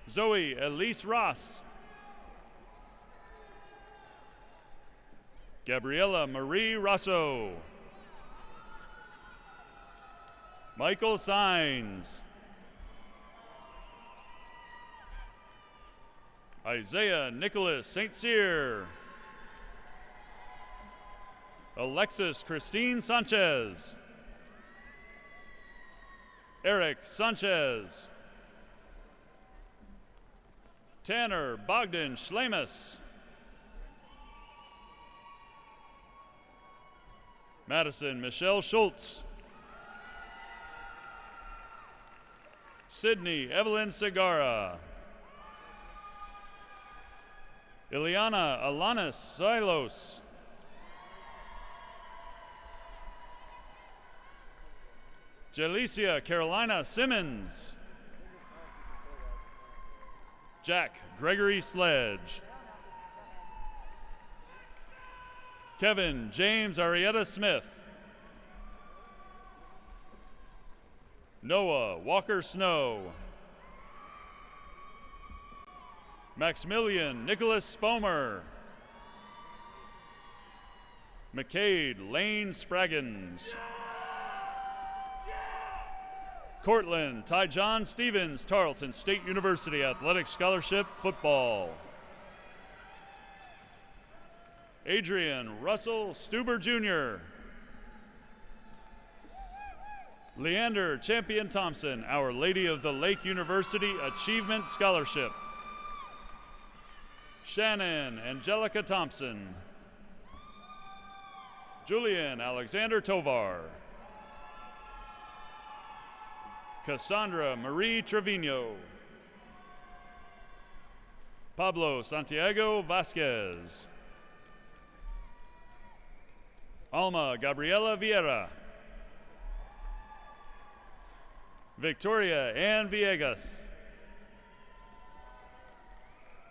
H: Zoe Elise Ross. Gabriela Marie Rosso. Michael Sines. Isaiah Nicholas St. Cyr. Alexis Christine Sanchez. Eric Sanchez. Tanner Bogdan Schlemus. Madison Michelle Schultz. Sydney Evelyn Segarra. Ileana Alanis Silos. Jalicia Carolina Simmons. Jack Gregory Sledge. Kevin James Arietta Smith. Noah Walker Snow. Maximilian Nicholas Spomer. McCade Lane Spraggins. Cortland Tyjon Stevens, Tarleton State University Athletic Scholarship, Football. Adrian Russell Stuber Jr. Leander Champion Thompson, Our Lady of the Lake University Achievement Scholarship. Shannon Angelica Thompson. Julian Alexander Tovar. Cassandra Marie Trevino. Pablo Santiago Vasquez. Alma Gabriela Vieira. Victoria Ann Villegas.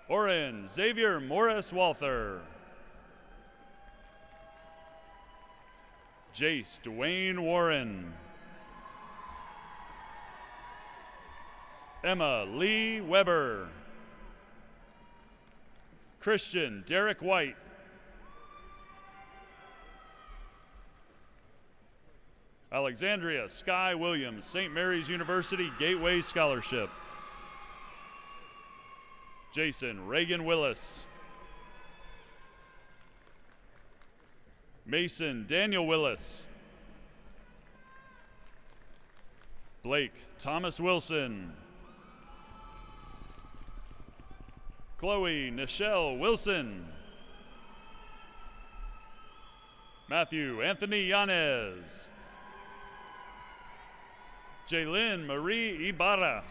H: Oren Xavier Morris Walther. Jace Dwayne Warren. Emma Lee Weber. Christian Derek White. Alexandria Sky Williams, St. Mary's University Gateway Scholarship. Jason Reagan Willis. Mason Daniel Willis. Blake Thomas Wilson. Chloe Nichelle Wilson. Matthew Anthony Yanez. Jaylyn Marie Ibarra.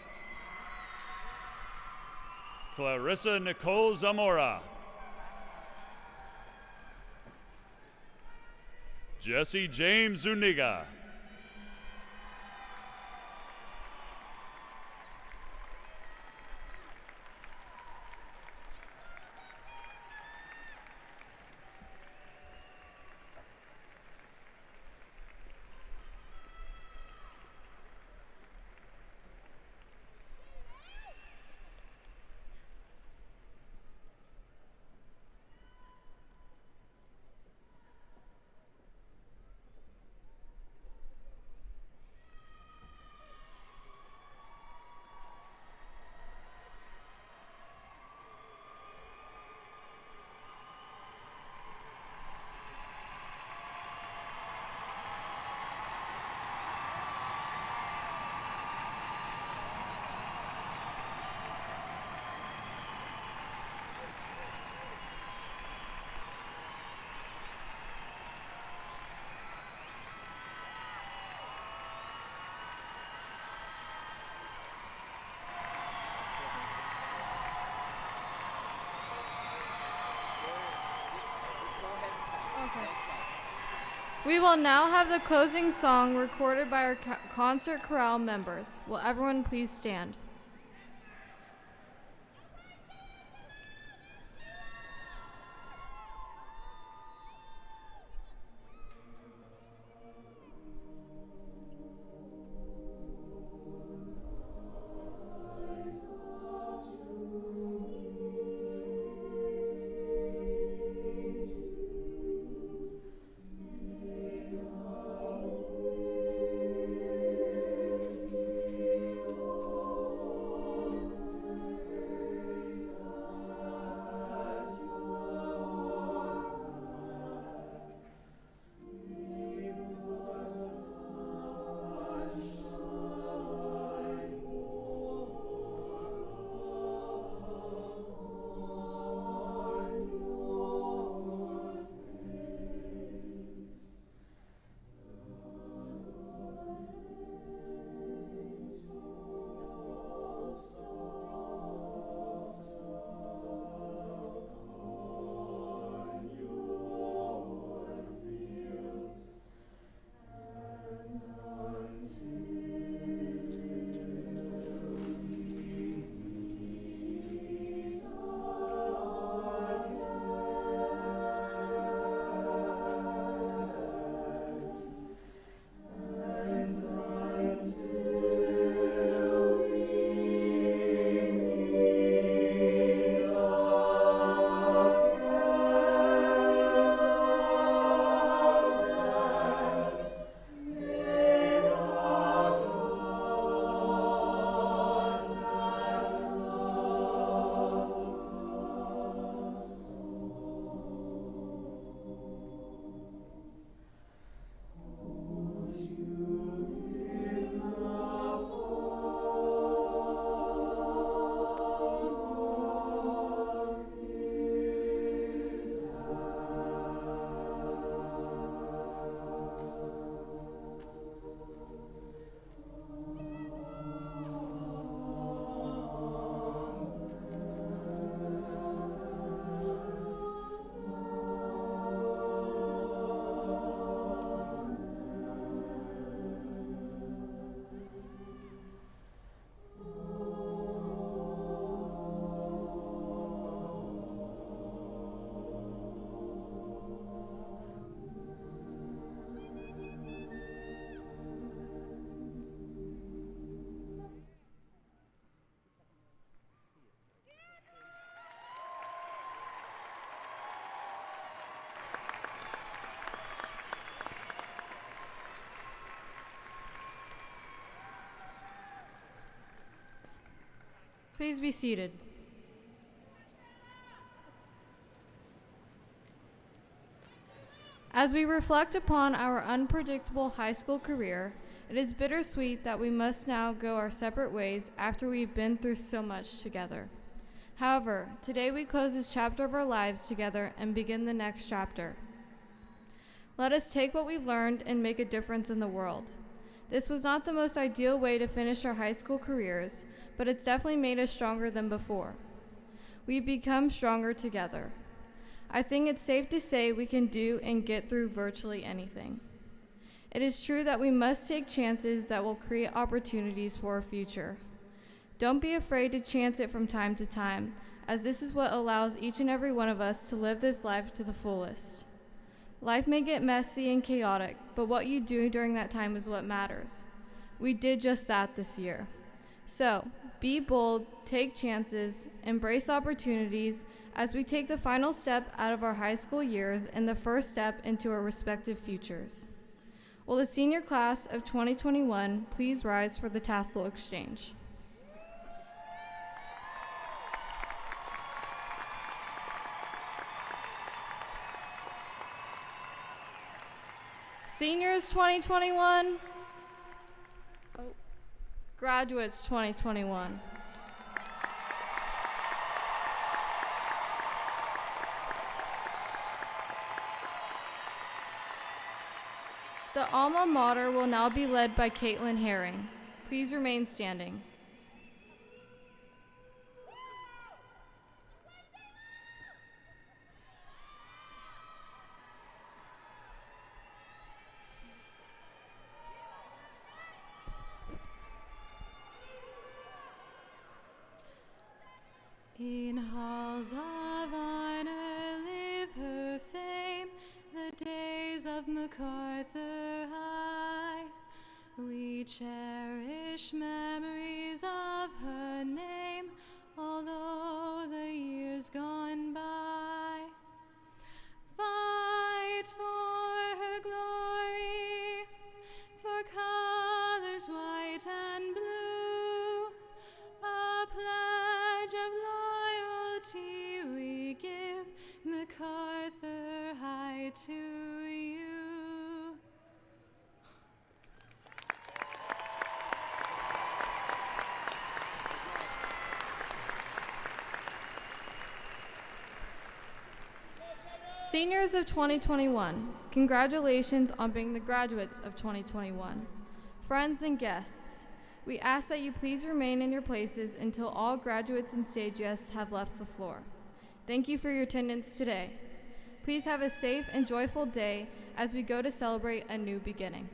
H: Clarissa Nicole Zamora. Jesse James Zuniga.
A: We will now have the closing song recorded by our concert chorale members. Will everyone please stand?
I: Oh
A: Please be seated. As we reflect upon our unpredictable high school career, it is bittersweet that we must now go our separate ways after we've been through so much together. However, today we close this chapter of our lives together and begin the next chapter. Let us take what we've learned and make a difference in the world. This was not the most ideal way to finish our high school careers, but it's definitely made us stronger than before. We've become stronger together. I think it's safe to say we can do and get through virtually anything. It is true that we must take chances that will create opportunities for our future. Don't be afraid to chance it from time to time, as this is what allows each and every one of us to live this life to the fullest. Life may get messy and chaotic, but what you do during that time is what matters. We did just that this year. So, be bold, take chances, embrace opportunities as we take the final step out of our high school years and the first step into our respective futures. Will the senior class of 2021 please rise for the tassel exchange? Seniors 2021. Graduates 2021. The alma mater will now be led by Caitlin Herring. Please remain standing.
B: In halls of honor live her fame, the days of MacArthur High. We cherish memories of her name, although the years gone by. Fight for her glory, for colors white and blue, a pledge of loyalty we give, MacArthur High, to you.
A: Seniors of 2021, congratulations on being the graduates of 2021. Friends and guests, we ask that you please remain in your places until all graduates and stage guests have left the floor. Thank you for your attendance today. Please have a safe and joyful day as we go to celebrate a new beginning.